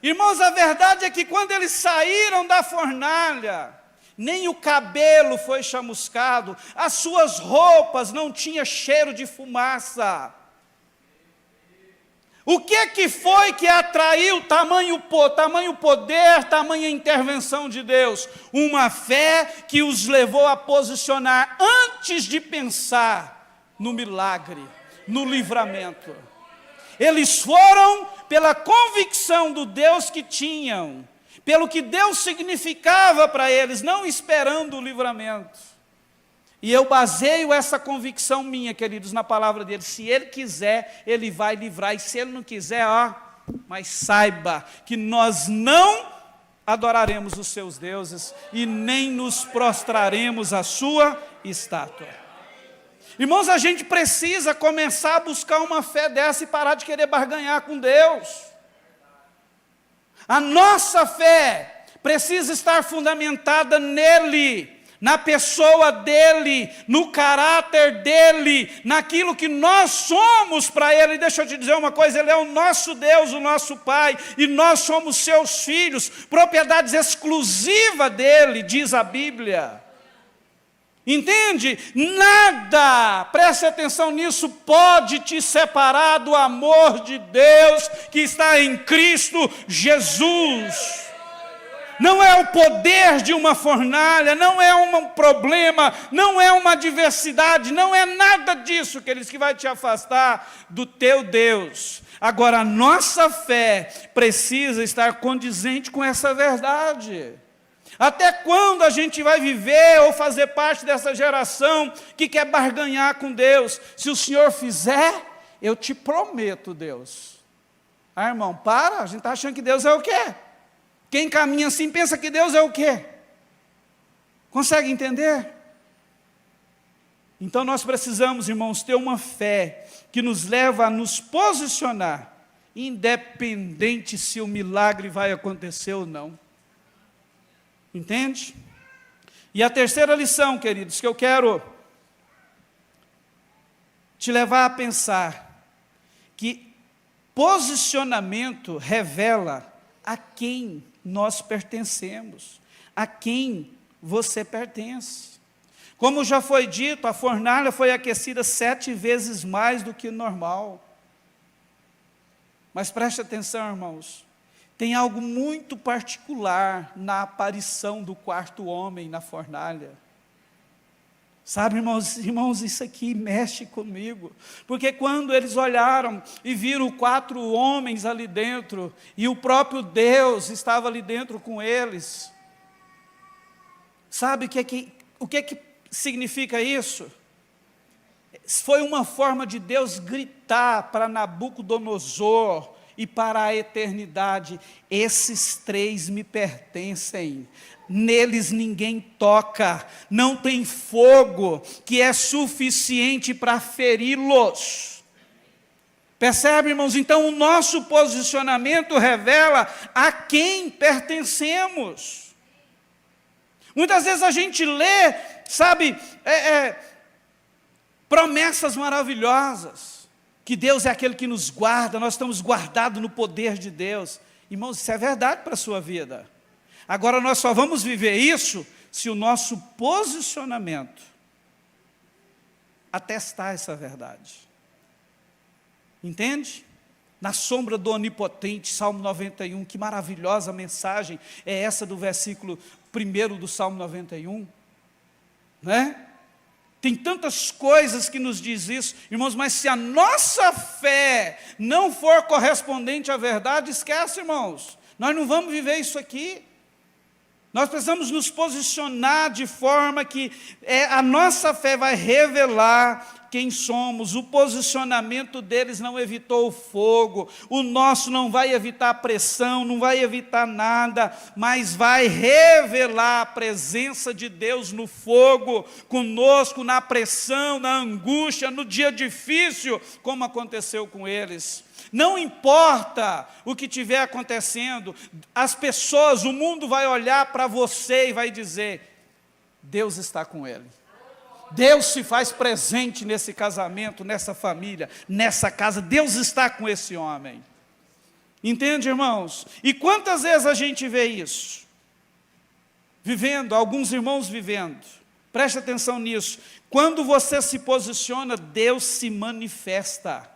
Irmãos, a verdade é que quando eles saíram da fornalha, nem o cabelo foi chamuscado, as suas roupas não tinham cheiro de fumaça. O que foi que atraiu tamanho poder, tamanha intervenção de Deus? Uma fé que os levou a posicionar antes de pensar no milagre, no livramento. Eles foram pela convicção do Deus que tinham, pelo que Deus significava para eles, não esperando o livramento. E eu baseio essa convicção minha, queridos, na palavra dele. Se ele quiser, ele vai livrar. E se ele não quiser, ó, mas saiba que nós não adoraremos os seus deuses e nem nos prostraremos à sua estátua. Irmãos, a gente precisa começar a buscar uma fé dessa e parar de querer barganhar com Deus. A nossa fé precisa estar fundamentada nele, na pessoa dele, no caráter dele, naquilo que nós somos para ele. Deixa eu te dizer uma coisa, ele é o nosso Deus, o nosso Pai, e nós somos seus filhos, propriedades exclusivas dele, diz a Bíblia. Entende? Nada, preste atenção nisso, pode te separar do amor de Deus que está em Cristo Jesus. Não é o poder de uma fornalha, não é um problema, não é uma adversidade, não é nada disso, queridos, que vai te afastar do teu Deus. Agora, a nossa fé precisa estar condizente com essa verdade. Até quando a gente vai viver ou fazer parte dessa geração que quer barganhar com Deus? Se o Senhor fizer, eu te prometo, Deus. Ah, irmão, para, a gente está achando que Deus é o quê? Quem caminha assim pensa que Deus é o quê? Consegue entender? Então nós precisamos, irmãos, ter uma fé que nos leva a nos posicionar, independente se o milagre vai acontecer ou não. Entende? E a terceira lição, queridos, que eu quero te levar a pensar, que posicionamento revela a quem nós pertencemos, a quem você pertence. Como já foi dito, a fornalha foi aquecida 7 vezes mais do que o normal. Mas preste atenção, irmãos, tem algo muito particular na aparição do 4º homem na fornalha. Sabe, irmãos, isso aqui mexe comigo, porque quando eles olharam e viram 4 homens ali dentro, e o próprio Deus estava ali dentro com eles, sabe o que significa isso? Foi uma forma de Deus gritar para Nabucodonosor e para a eternidade: esses 3 me pertencem, neles ninguém toca, não tem fogo que é suficiente para feri-los. Percebe, irmãos? Então o nosso posicionamento revela a quem pertencemos. Muitas vezes a gente lê, sabe, promessas maravilhosas, que Deus é aquele que nos guarda, nós estamos guardados no poder de Deus. Irmãos, isso é verdade para a sua vida. Agora nós só vamos viver isso se o nosso posicionamento atestar essa verdade. Entende? Na sombra do Onipotente, Salmo 91, que maravilhosa mensagem é essa do versículo 1 do Salmo 91, né? Tem tantas coisas que nos diz isso, irmãos, mas se a nossa fé não for correspondente à verdade, esquece, irmãos, nós não vamos viver isso aqui. Nós precisamos nos posicionar de forma que a nossa fé vai revelar quem somos. O posicionamento deles não evitou o fogo, o nosso não vai evitar a pressão, não vai evitar nada, mas vai revelar a presença de Deus no fogo, conosco, na pressão, na angústia, no dia difícil, como aconteceu com eles. Não importa o que estiver acontecendo, as pessoas, o mundo vai olhar para você e vai dizer: Deus está com ele. Deus se faz presente nesse casamento, nessa família, nessa casa. Deus está com esse homem. Entende, irmãos? E quantas vezes a gente vê isso? Vivendo, alguns irmãos vivendo. Preste atenção nisso. Quando você se posiciona, Deus se manifesta.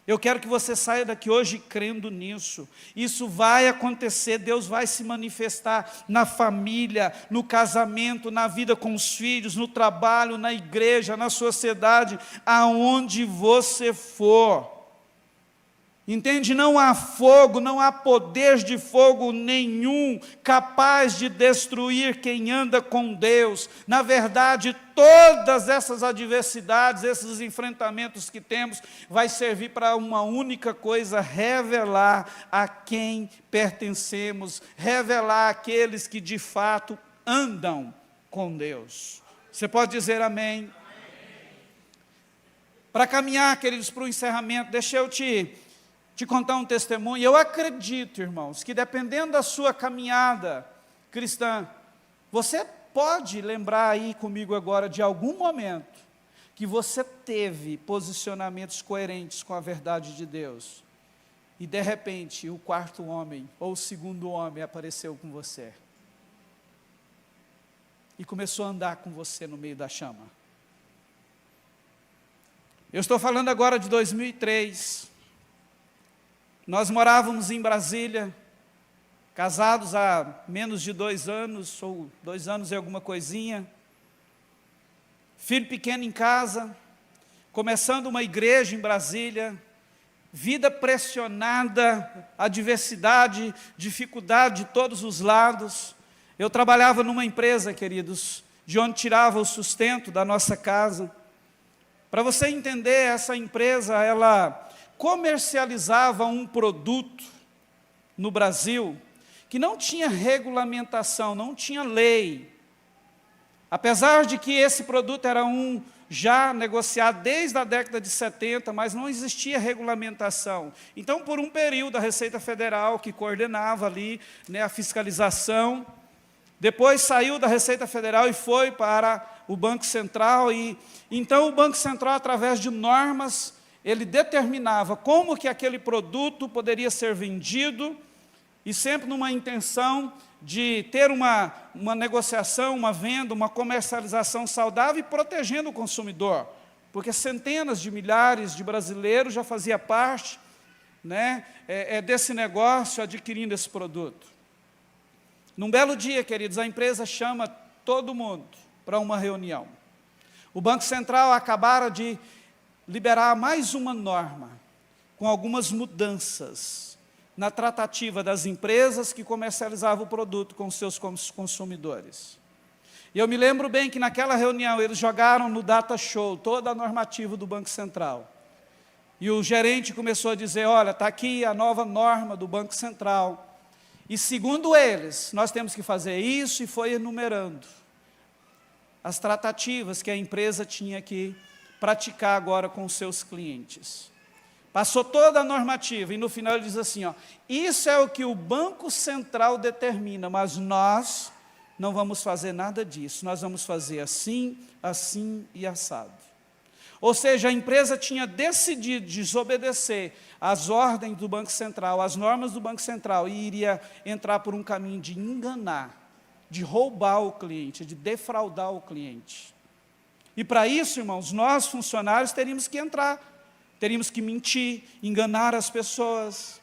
Eu quero que você saia daqui hoje crendo nisso. Isso vai acontecer, Deus vai se manifestar na família, no casamento, na vida com os filhos, no trabalho, na igreja, na sociedade, aonde você for. Entende? Não há fogo, não há poder de fogo nenhum capaz de destruir quem anda com Deus. Na verdade, todas essas adversidades, esses enfrentamentos que temos, vai servir para uma única coisa: revelar a quem pertencemos, revelar aqueles que de fato andam com Deus. Você pode dizer amém? Para caminhar, queridos, para o encerramento, deixa eu te contar um testemunho. Eu acredito, irmãos, que dependendo da sua caminhada cristã, você pode lembrar aí comigo agora de algum momento que você teve posicionamentos coerentes com a verdade de Deus, e de repente o 4º homem, ou o 2º homem apareceu com você, e começou a andar com você no meio da chama. Eu estou falando agora de 2003, nós morávamos em Brasília, casados há menos de 2 anos, ou 2 anos e alguma coisinha, filho pequeno em casa, começando uma igreja em Brasília, vida pressionada, adversidade, dificuldade de todos os lados. Eu trabalhava numa empresa, queridos, de onde tirava o sustento da nossa casa. Para você entender, essa empresa, ela comercializava um produto no Brasil que não tinha regulamentação, não tinha lei. Apesar de que esse produto era já negociado desde a década de 70, mas não existia regulamentação. Então, por um período, a Receita Federal, que coordenava ali, né, a fiscalização, depois saiu da Receita Federal e foi para o Banco Central, e então o Banco Central, através de normas, ele determinava como que aquele produto poderia ser vendido, e sempre numa intenção de ter uma negociação, uma venda, uma comercialização saudável e protegendo o consumidor, porque centenas de milhares de brasileiros já fazia parte, né, desse negócio, adquirindo esse produto. Num belo dia, queridos, a empresa chama todo mundo para uma reunião. O Banco Central acabara de liberar mais uma norma, com algumas mudanças na tratativa das empresas que comercializavam o produto com os seus consumidores. E eu me lembro bem que naquela reunião eles jogaram no data show toda a normativa do Banco Central. E o gerente começou a dizer, olha, está aqui a nova norma do Banco Central. E segundo eles, nós temos que fazer isso, e foi enumerando as tratativas que a empresa tinha que praticar agora com os seus clientes. Passou toda a normativa, e no final ele diz assim, ó, isso é o que o Banco Central determina, mas nós não vamos fazer nada disso, nós vamos fazer assim, assim e assado. Ou seja, a empresa tinha decidido desobedecer às ordens do Banco Central, às normas do Banco Central, e iria entrar por um caminho de enganar, de roubar o cliente, de defraudar o cliente. E para isso, irmãos, nós funcionários teríamos que entrar, teríamos que mentir, enganar as pessoas.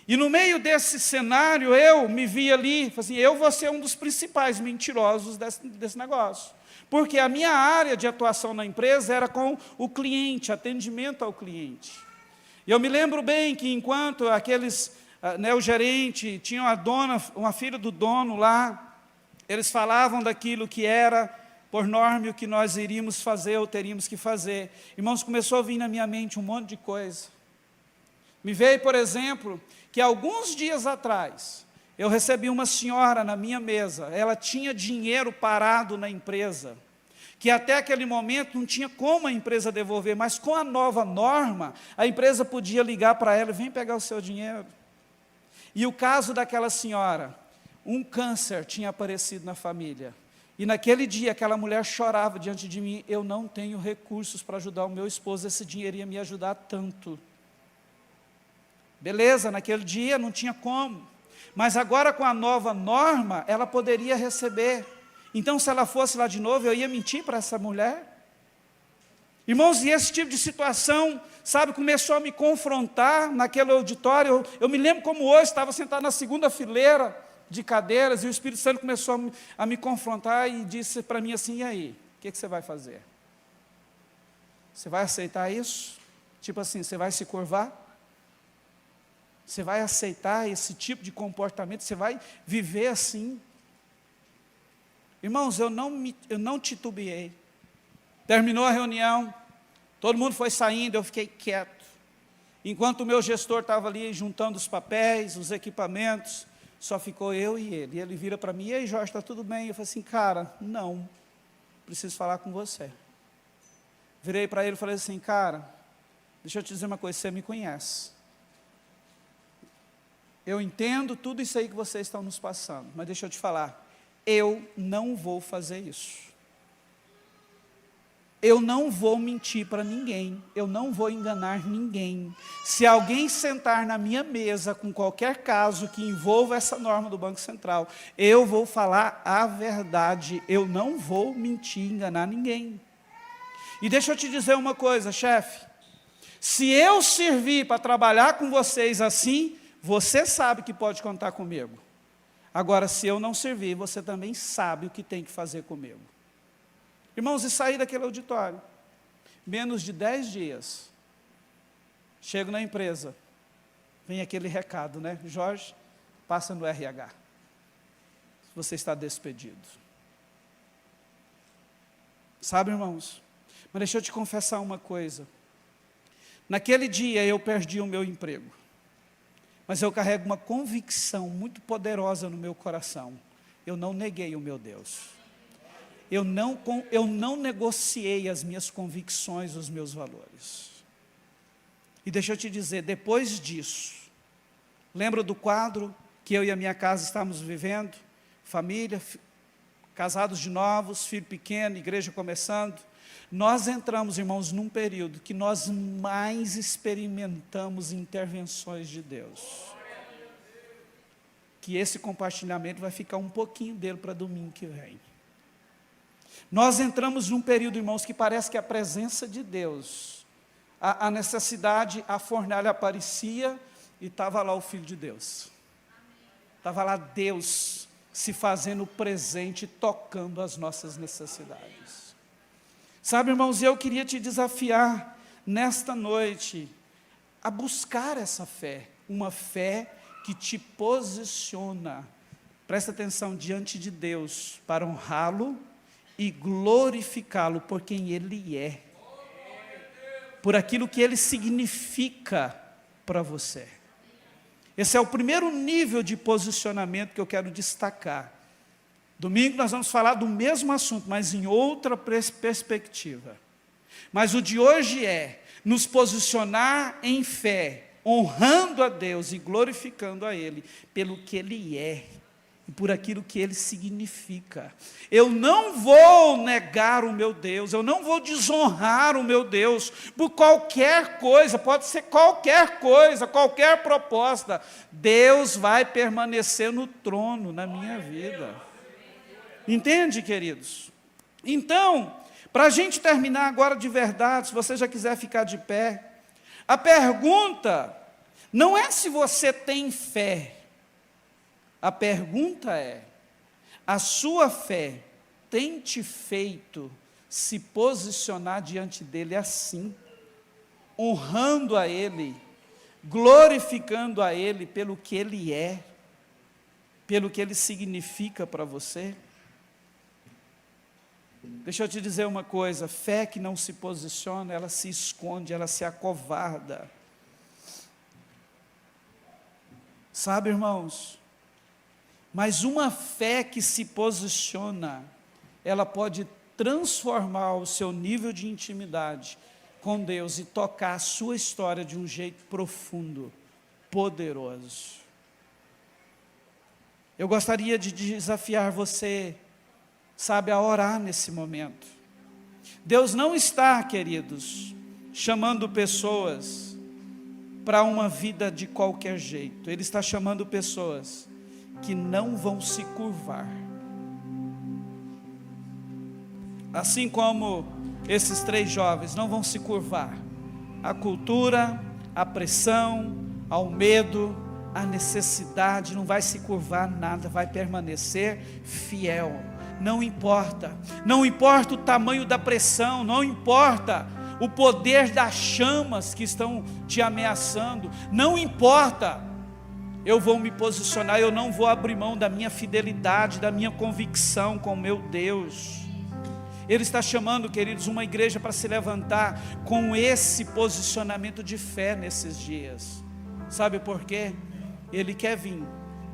E no meio desse cenário, eu me vi ali, assim, eu vou ser um dos principais mentirosos desse negócio. Porque a minha área de atuação na empresa era com o cliente, atendimento ao cliente. E eu me lembro bem que enquanto aqueles, o gerente, tinha a dona, uma filha do dono lá, eles falavam daquilo que era, por norma, o que nós iríamos fazer ou teríamos que fazer. Irmãos, começou a vir na minha mente um monte de coisa. Me veio, por exemplo, que alguns dias atrás, eu recebi uma senhora na minha mesa, ela tinha dinheiro parado na empresa, que até aquele momento não tinha como a empresa devolver, mas com a nova norma, a empresa podia ligar para ela, vem pegar o seu dinheiro. E o caso daquela senhora, um câncer tinha aparecido na família, e naquele dia aquela mulher chorava diante de mim, eu não tenho recursos para ajudar o meu esposo, esse dinheiro ia me ajudar tanto. Beleza, naquele dia não tinha como, mas agora com a nova norma, ela poderia receber. Então, se ela fosse lá de novo, eu ia mentir para essa mulher? Irmãos, e esse tipo de situação, sabe, começou a me confrontar naquele auditório. Eu me lembro como hoje, estava sentado na segunda fileira de cadeiras, e o Espírito Santo começou a me confrontar e disse para mim assim, e aí, o que você vai fazer? Você vai aceitar isso? Tipo assim, você vai se curvar? Você vai aceitar esse tipo de comportamento? Você vai viver assim? Irmãos, eu não titubeei. Terminou a reunião, todo mundo foi saindo, eu fiquei quieto. Enquanto o meu gestor estava ali juntando os papéis, os equipamentos, só ficou eu e ele. E ele vira para mim, e aí, Jorge, está tudo bem? Eu falei assim, cara, não, preciso falar com você. Virei para ele e falei assim, cara, deixa eu te dizer uma coisa, você me conhece. Eu entendo tudo isso aí que vocês estão nos passando, mas deixa eu te falar, eu não vou fazer isso. Eu não vou mentir para ninguém, eu não vou enganar ninguém. Se alguém sentar na minha mesa com qualquer caso que envolva essa norma do Banco Central, eu vou falar a verdade, eu não vou mentir, enganar ninguém. E deixa eu te dizer uma coisa, chefe, se eu servir para trabalhar com vocês assim, você sabe que pode contar comigo. Agora, se eu não servir, você também sabe o que tem que fazer comigo. Irmãos, e saí daquele auditório. Menos de 10 dias. Chego na empresa. Vem aquele recado, né? Jorge, passa no RH. Você está despedido. Sabe, irmãos? Mas deixa eu te confessar uma coisa. Naquele dia eu perdi o meu emprego. Mas eu carrego uma convicção muito poderosa no meu coração. Eu não neguei o meu Deus. Eu não negociei as minhas convicções, os meus valores. E deixa eu te dizer, depois disso, lembra do quadro que eu e a minha casa estávamos vivendo? Família, casados de novos, filho pequeno, igreja começando. Nós entramos, irmãos, num período que nós mais experimentamos intervenções de Deus. Que esse compartilhamento vai ficar um pouquinho dele para domingo que vem. Nós entramos num período, irmãos, que parece que a presença de Deus, a necessidade, a fornalha aparecia e estava lá o Filho de Deus. Estava lá Deus se fazendo presente, tocando as nossas necessidades. Sabe, irmãos, eu queria te desafiar nesta noite a buscar essa fé, uma fé que te posiciona, presta atenção, diante de Deus, para honrá-lo e glorificá-lo por quem Ele é, por aquilo que Ele significa para você. Esse é o primeiro nível de posicionamento que eu quero destacar. Domingo nós vamos falar do mesmo assunto, mas em outra perspectiva. Mas o de hoje é nos posicionar em fé, honrando a Deus e glorificando a Ele pelo que Ele é e por aquilo que Ele significa. Eu não vou negar o meu Deus, eu não vou desonrar o meu Deus por qualquer coisa, pode ser qualquer coisa, qualquer proposta. Deus vai permanecer no trono na minha vida. Entende, queridos? Então, para a gente terminar agora de verdade, se você já quiser ficar de pé, a pergunta não é se você tem fé, a pergunta é: a sua fé tem te feito se posicionar diante dele assim, honrando a Ele, glorificando a Ele pelo que Ele é, pelo que Ele significa para você? Deixa eu te dizer uma coisa, fé que não se posiciona, ela se esconde, ela se acovarda. Sabe, irmãos, mas uma fé que se posiciona, ela pode transformar o seu nível de intimidade com Deus e tocar a sua história de um jeito profundo, poderoso. Eu gostaria de desafiar você, sabe, a orar nesse momento. Deus não está, queridos, chamando pessoas para uma vida de qualquer jeito. Ele está chamando pessoas que não vão se curvar. Assim como esses 3 jovens não vão se curvar à cultura, à pressão, ao medo, à necessidade, não vai se curvar nada, vai permanecer fiel. Não importa o tamanho da pressão, não importa o poder das chamas que estão te ameaçando, não importa, eu vou me posicionar, eu não vou abrir mão da minha fidelidade, da minha convicção com o meu Deus. Ele está chamando, queridos, uma igreja para se levantar com esse posicionamento de fé nesses dias. Sabe por quê? Ele quer vir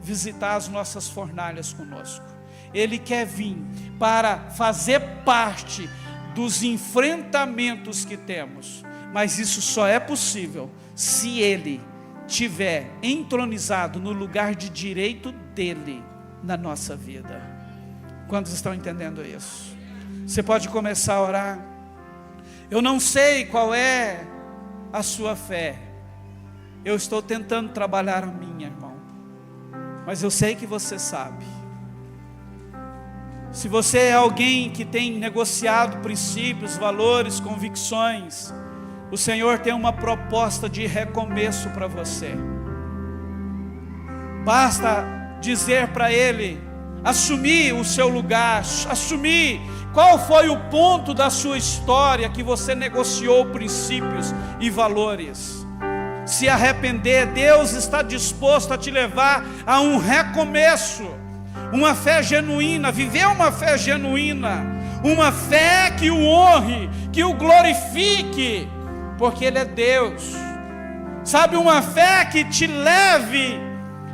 visitar as nossas fornalhas conosco. Ele quer vir para fazer parte dos enfrentamentos que temos, mas isso só é possível se Ele estiver entronizado no lugar de direito dEle na nossa vida. Quantos estão entendendo isso? Você pode começar a orar. Eu não sei qual é a sua fé, eu estou tentando trabalhar a minha, irmão, mas eu sei que você sabe. Se você é alguém que tem negociado princípios, valores, convicções, o Senhor tem uma proposta de recomeço para você. Basta dizer para Ele, assumir o seu lugar, assumir qual foi o ponto da sua história que você negociou princípios e valores. Se arrepender, Deus está disposto a te levar a um recomeço. Uma fé genuína, viver uma fé genuína, uma fé que o honre, que o glorifique, porque Ele é Deus. Sabe, uma fé que te leve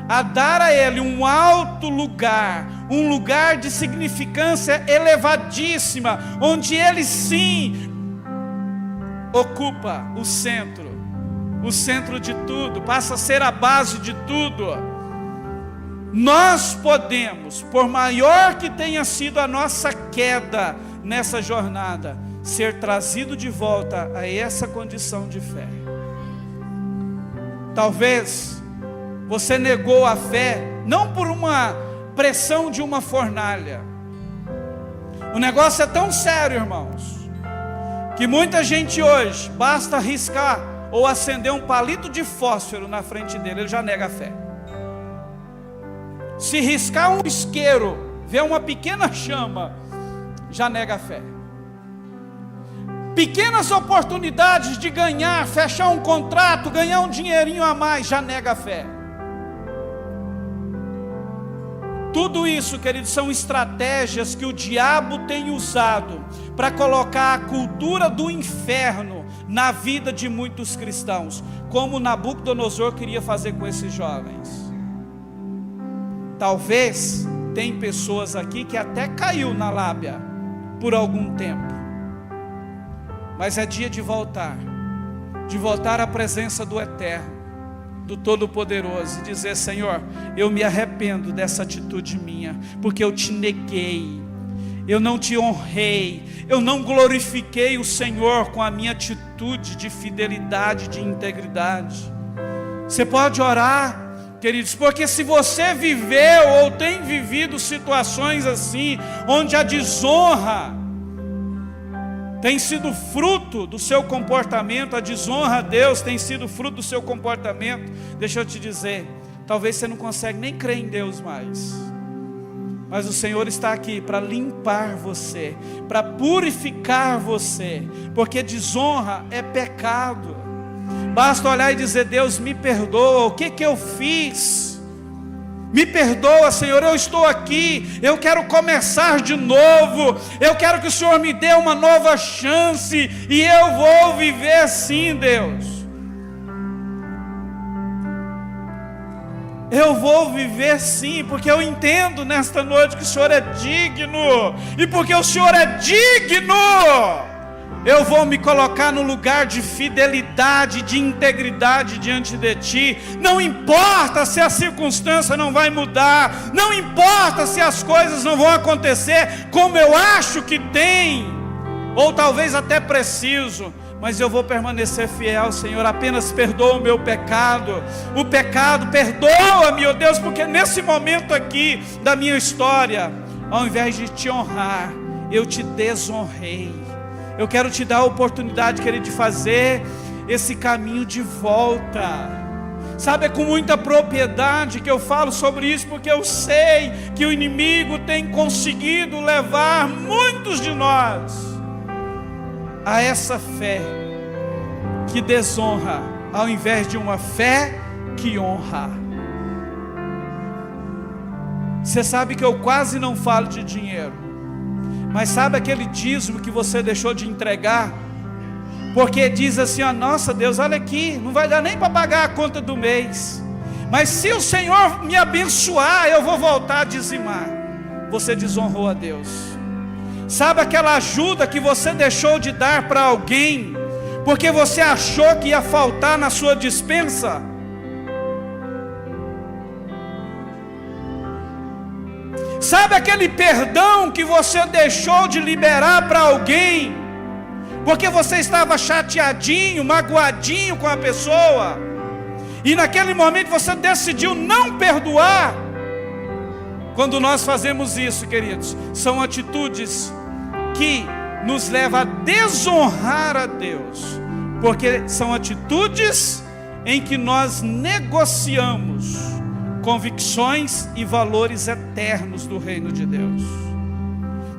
a dar a Ele um alto lugar, um lugar de significância elevadíssima, onde Ele sim ocupa o centro de tudo, passa a ser a base de tudo. Nós podemos, por maior que tenha sido a nossa queda nessa jornada, ser trazido de volta a essa condição de fé. Talvez você negou a fé, não por uma pressão de uma fornalha. O negócio é tão sério, irmãos, que muita gente hoje, basta riscar ou acender um palito de fósforo na frente dele, ele já nega a fé. Se riscar um isqueiro, ver uma pequena chama, já nega a fé. pequenas oportunidades de ganhar, fechar um contrato, ganhar um dinheirinho a mais, já nega a fé. Tudo isso, queridos, são estratégias que o diabo tem usado para colocar a cultura do inferno na vida de muitos cristãos, como Nabucodonosor queria fazer com esses jovens. Talvez tem pessoas aqui que até caiu na lábia por algum tempo, mas é dia de voltar à presença do Eterno, do Todo-Poderoso, e dizer: Senhor, eu me arrependo dessa atitude minha, porque eu te neguei, eu não te honrei, eu não glorifiquei o Senhor com a minha atitude de fidelidade, de integridade. Você pode orar, queridos, porque se você viveu ou tem vivido situações assim, onde a desonra tem sido fruto do seu comportamento, a desonra a Deus tem sido fruto do seu comportamento, deixa eu te dizer, talvez você não consegue nem crer em Deus mais, mas o Senhor está aqui para limpar você, para purificar você, porque desonra é pecado. Basta olhar e dizer: Deus, me perdoa, o que eu fiz? Me perdoa, Senhor, eu estou aqui, eu quero começar de novo, eu quero que o Senhor me dê uma nova chance, e eu vou viver sim, Deus. Eu vou viver sim, porque eu entendo nesta noite que o Senhor é digno, e porque o Senhor é digno, eu vou me colocar no lugar de fidelidade, de integridade diante de Ti. Não importa se a circunstância não vai mudar, não importa se as coisas não vão acontecer como eu acho que tem, ou talvez até preciso, mas eu vou permanecer fiel, Senhor. Apenas perdoa o meu pecado, o pecado, perdoa-me, ó Deus, porque nesse momento aqui da minha história, ao invés de Te honrar, eu Te desonrei. Eu quero Te dar a oportunidade, querido, de fazer esse caminho de volta. Sabe, é com muita propriedade que eu falo sobre isso, porque eu sei que o inimigo tem conseguido levar muitos de nós a essa fé que desonra, ao invés de uma fé que honra. Você sabe que eu quase não falo de dinheiro, mas sabe aquele dízimo que você deixou de entregar? Porque diz assim: ó, nossa Deus, olha aqui, não vai dar nem para pagar a conta do mês, mas se o Senhor me abençoar, eu vou voltar a dizimar. Você desonrou a Deus. Sabe aquela ajuda que você deixou de dar para alguém, porque você achou que ia faltar na sua despensa? Sabe aquele perdão que você deixou de liberar para alguém, porque você estava chateadinho, magoadinho com a pessoa, e naquele momento você decidiu não perdoar? Quando nós fazemos isso, queridos, são atitudes que nos levam a desonrar a Deus, porque são atitudes em que nós negociamos convicções e valores eternos do reino de Deus.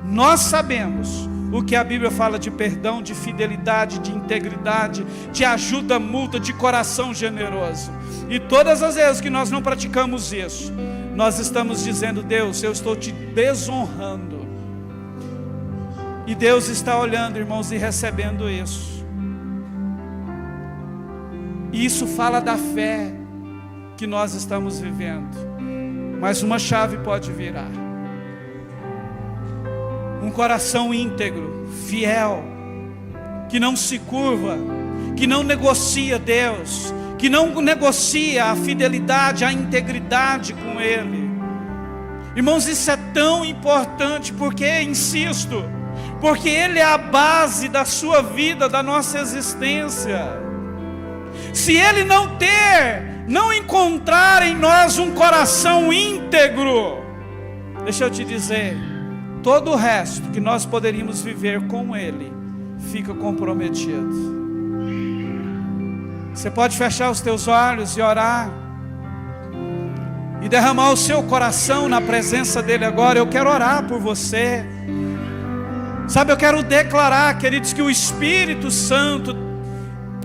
Nós sabemos o que a Bíblia fala de perdão, de fidelidade, de integridade, de ajuda mútua, de coração generoso. E todas as vezes que nós não praticamos isso, nós estamos dizendo: Deus, eu estou Te desonrando. E Deus está olhando, irmãos, e recebendo isso. E isso fala da fé que nós estamos vivendo. Mas uma chave pode virar: um coração íntegro, fiel, que não se curva, que não negocia Deus, que não negocia a fidelidade, a integridade com Ele. Irmãos, isso é tão importante, porque, insisto, porque Ele é a base da sua vida, da nossa existência. Se Ele não encontrar em nós um coração íntegro, deixa eu te dizer, todo o resto que nós poderíamos viver com Ele fica comprometido. Você pode fechar os teus olhos e orar, e derramar o seu coração na presença dEle agora. Eu quero orar por você. Sabe, eu quero declarar, queridos, que o Espírito Santo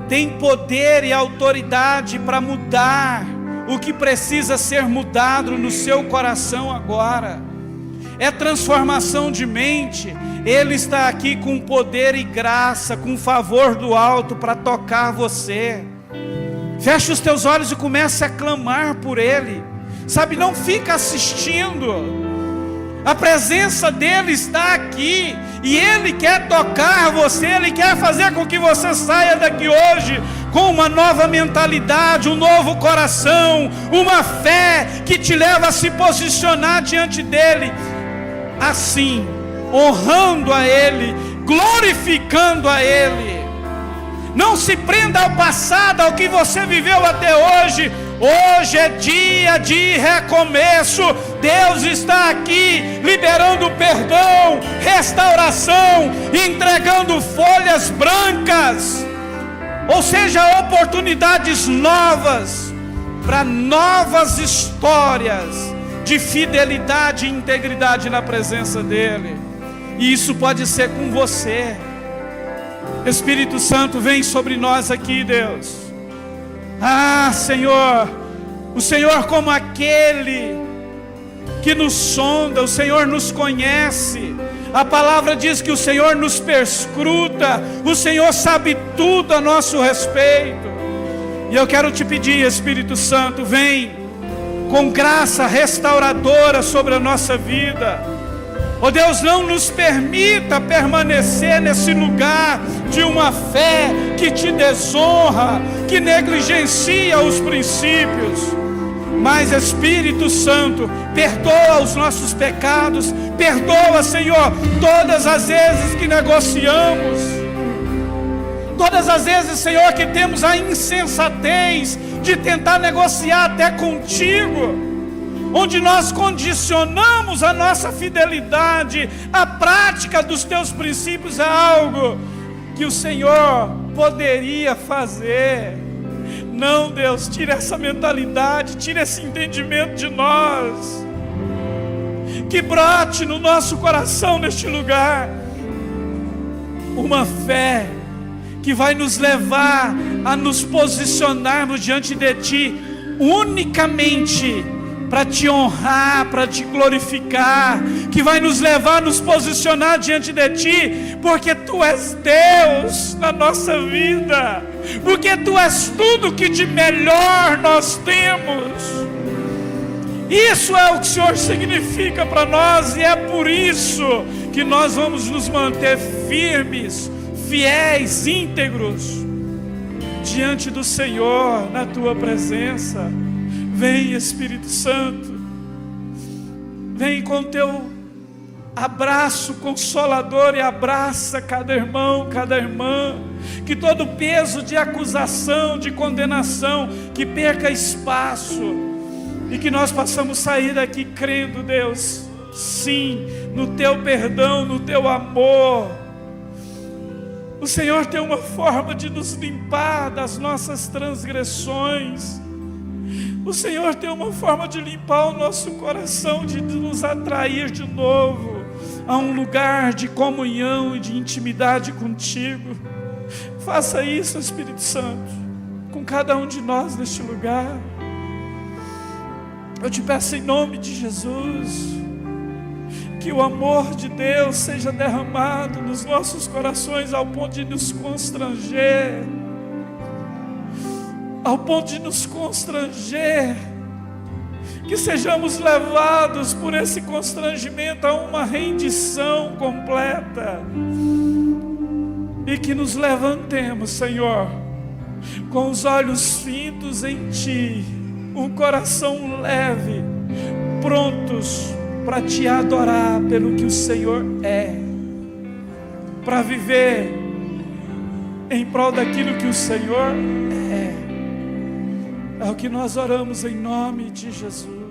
tem poder e autoridade para mudar o que precisa ser mudado no seu coração agora. É transformação de mente. Ele está aqui com poder e graça, com favor do alto para tocar você. Fecha os teus olhos e comece a clamar por Ele. Sabe, não fica assistindo. A presença dEle está aqui, e Ele quer tocar você, Ele quer fazer com que você saia daqui hoje com uma nova mentalidade, um novo coração, uma fé que te leva a se posicionar diante dEle, assim, honrando a Ele, glorificando a Ele. Não se prenda ao passado, ao que você viveu até hoje. Hoje é dia de recomeço. Deus está aqui liberando perdão, restauração, entregando folhas brancas, ou seja, oportunidades novas para novas histórias de fidelidade e integridade na presença dEle. E isso pode ser com você. Espírito Santo, vem sobre nós aqui, Deus. Ah, Senhor, o Senhor como aquele que nos sonda, o Senhor nos conhece. A palavra diz que o Senhor nos perscruta, o Senhor sabe tudo a nosso respeito. E eu quero te pedir, Espírito Santo, vem com graça restauradora sobre a nossa vida. Oh Deus, não nos permita permanecer nesse lugar de uma fé que te desonra, que negligencia os princípios. Mas Espírito Santo, perdoa os nossos pecados, perdoa, Senhor, todas as vezes que negociamos, todas as vezes, Senhor, que temos a insensatez de tentar negociar até contigo, onde nós condicionamos a nossa fidelidade, a prática dos teus princípios a algo que o Senhor poderia fazer. Não, Deus, tira essa mentalidade, tira esse entendimento de nós, que brote no nosso coração neste lugar uma fé que vai nos levar a nos posicionarmos diante de Ti unicamente para te honrar, para te glorificar, que vai nos levar a nos posicionar diante de Ti, porque Tu és Deus na nossa vida, porque Tu és tudo que de melhor nós temos. Isso é o que o Senhor significa para nós, e é por isso que nós vamos nos manter firmes, fiéis, íntegros diante do Senhor, na Tua presença. Vem, Espírito Santo, vem com Teu abraço consolador e abraça cada irmão, cada irmã, que todo peso de acusação, de condenação, que perca espaço, e que nós possamos sair daqui crendo, Deus, sim, no Teu perdão, no Teu amor. O Senhor tem uma forma de nos limpar das nossas transgressões. O Senhor tem uma forma de limpar o nosso coração, de nos atrair de novo a um lugar de comunhão e de intimidade contigo. Faça isso, Espírito Santo, com cada um de nós neste lugar. Eu te peço em nome de Jesus, que o amor de Deus seja derramado nos nossos corações ao ponto de nos constranger, ao ponto de nos constranger, que sejamos levados por esse constrangimento a uma rendição completa, e que nos levantemos, Senhor, com os olhos fitos em Ti, um coração leve, prontos para Te adorar pelo que o Senhor é, para viver em prol daquilo que o Senhor é. É o que nós oramos em nome de Jesus.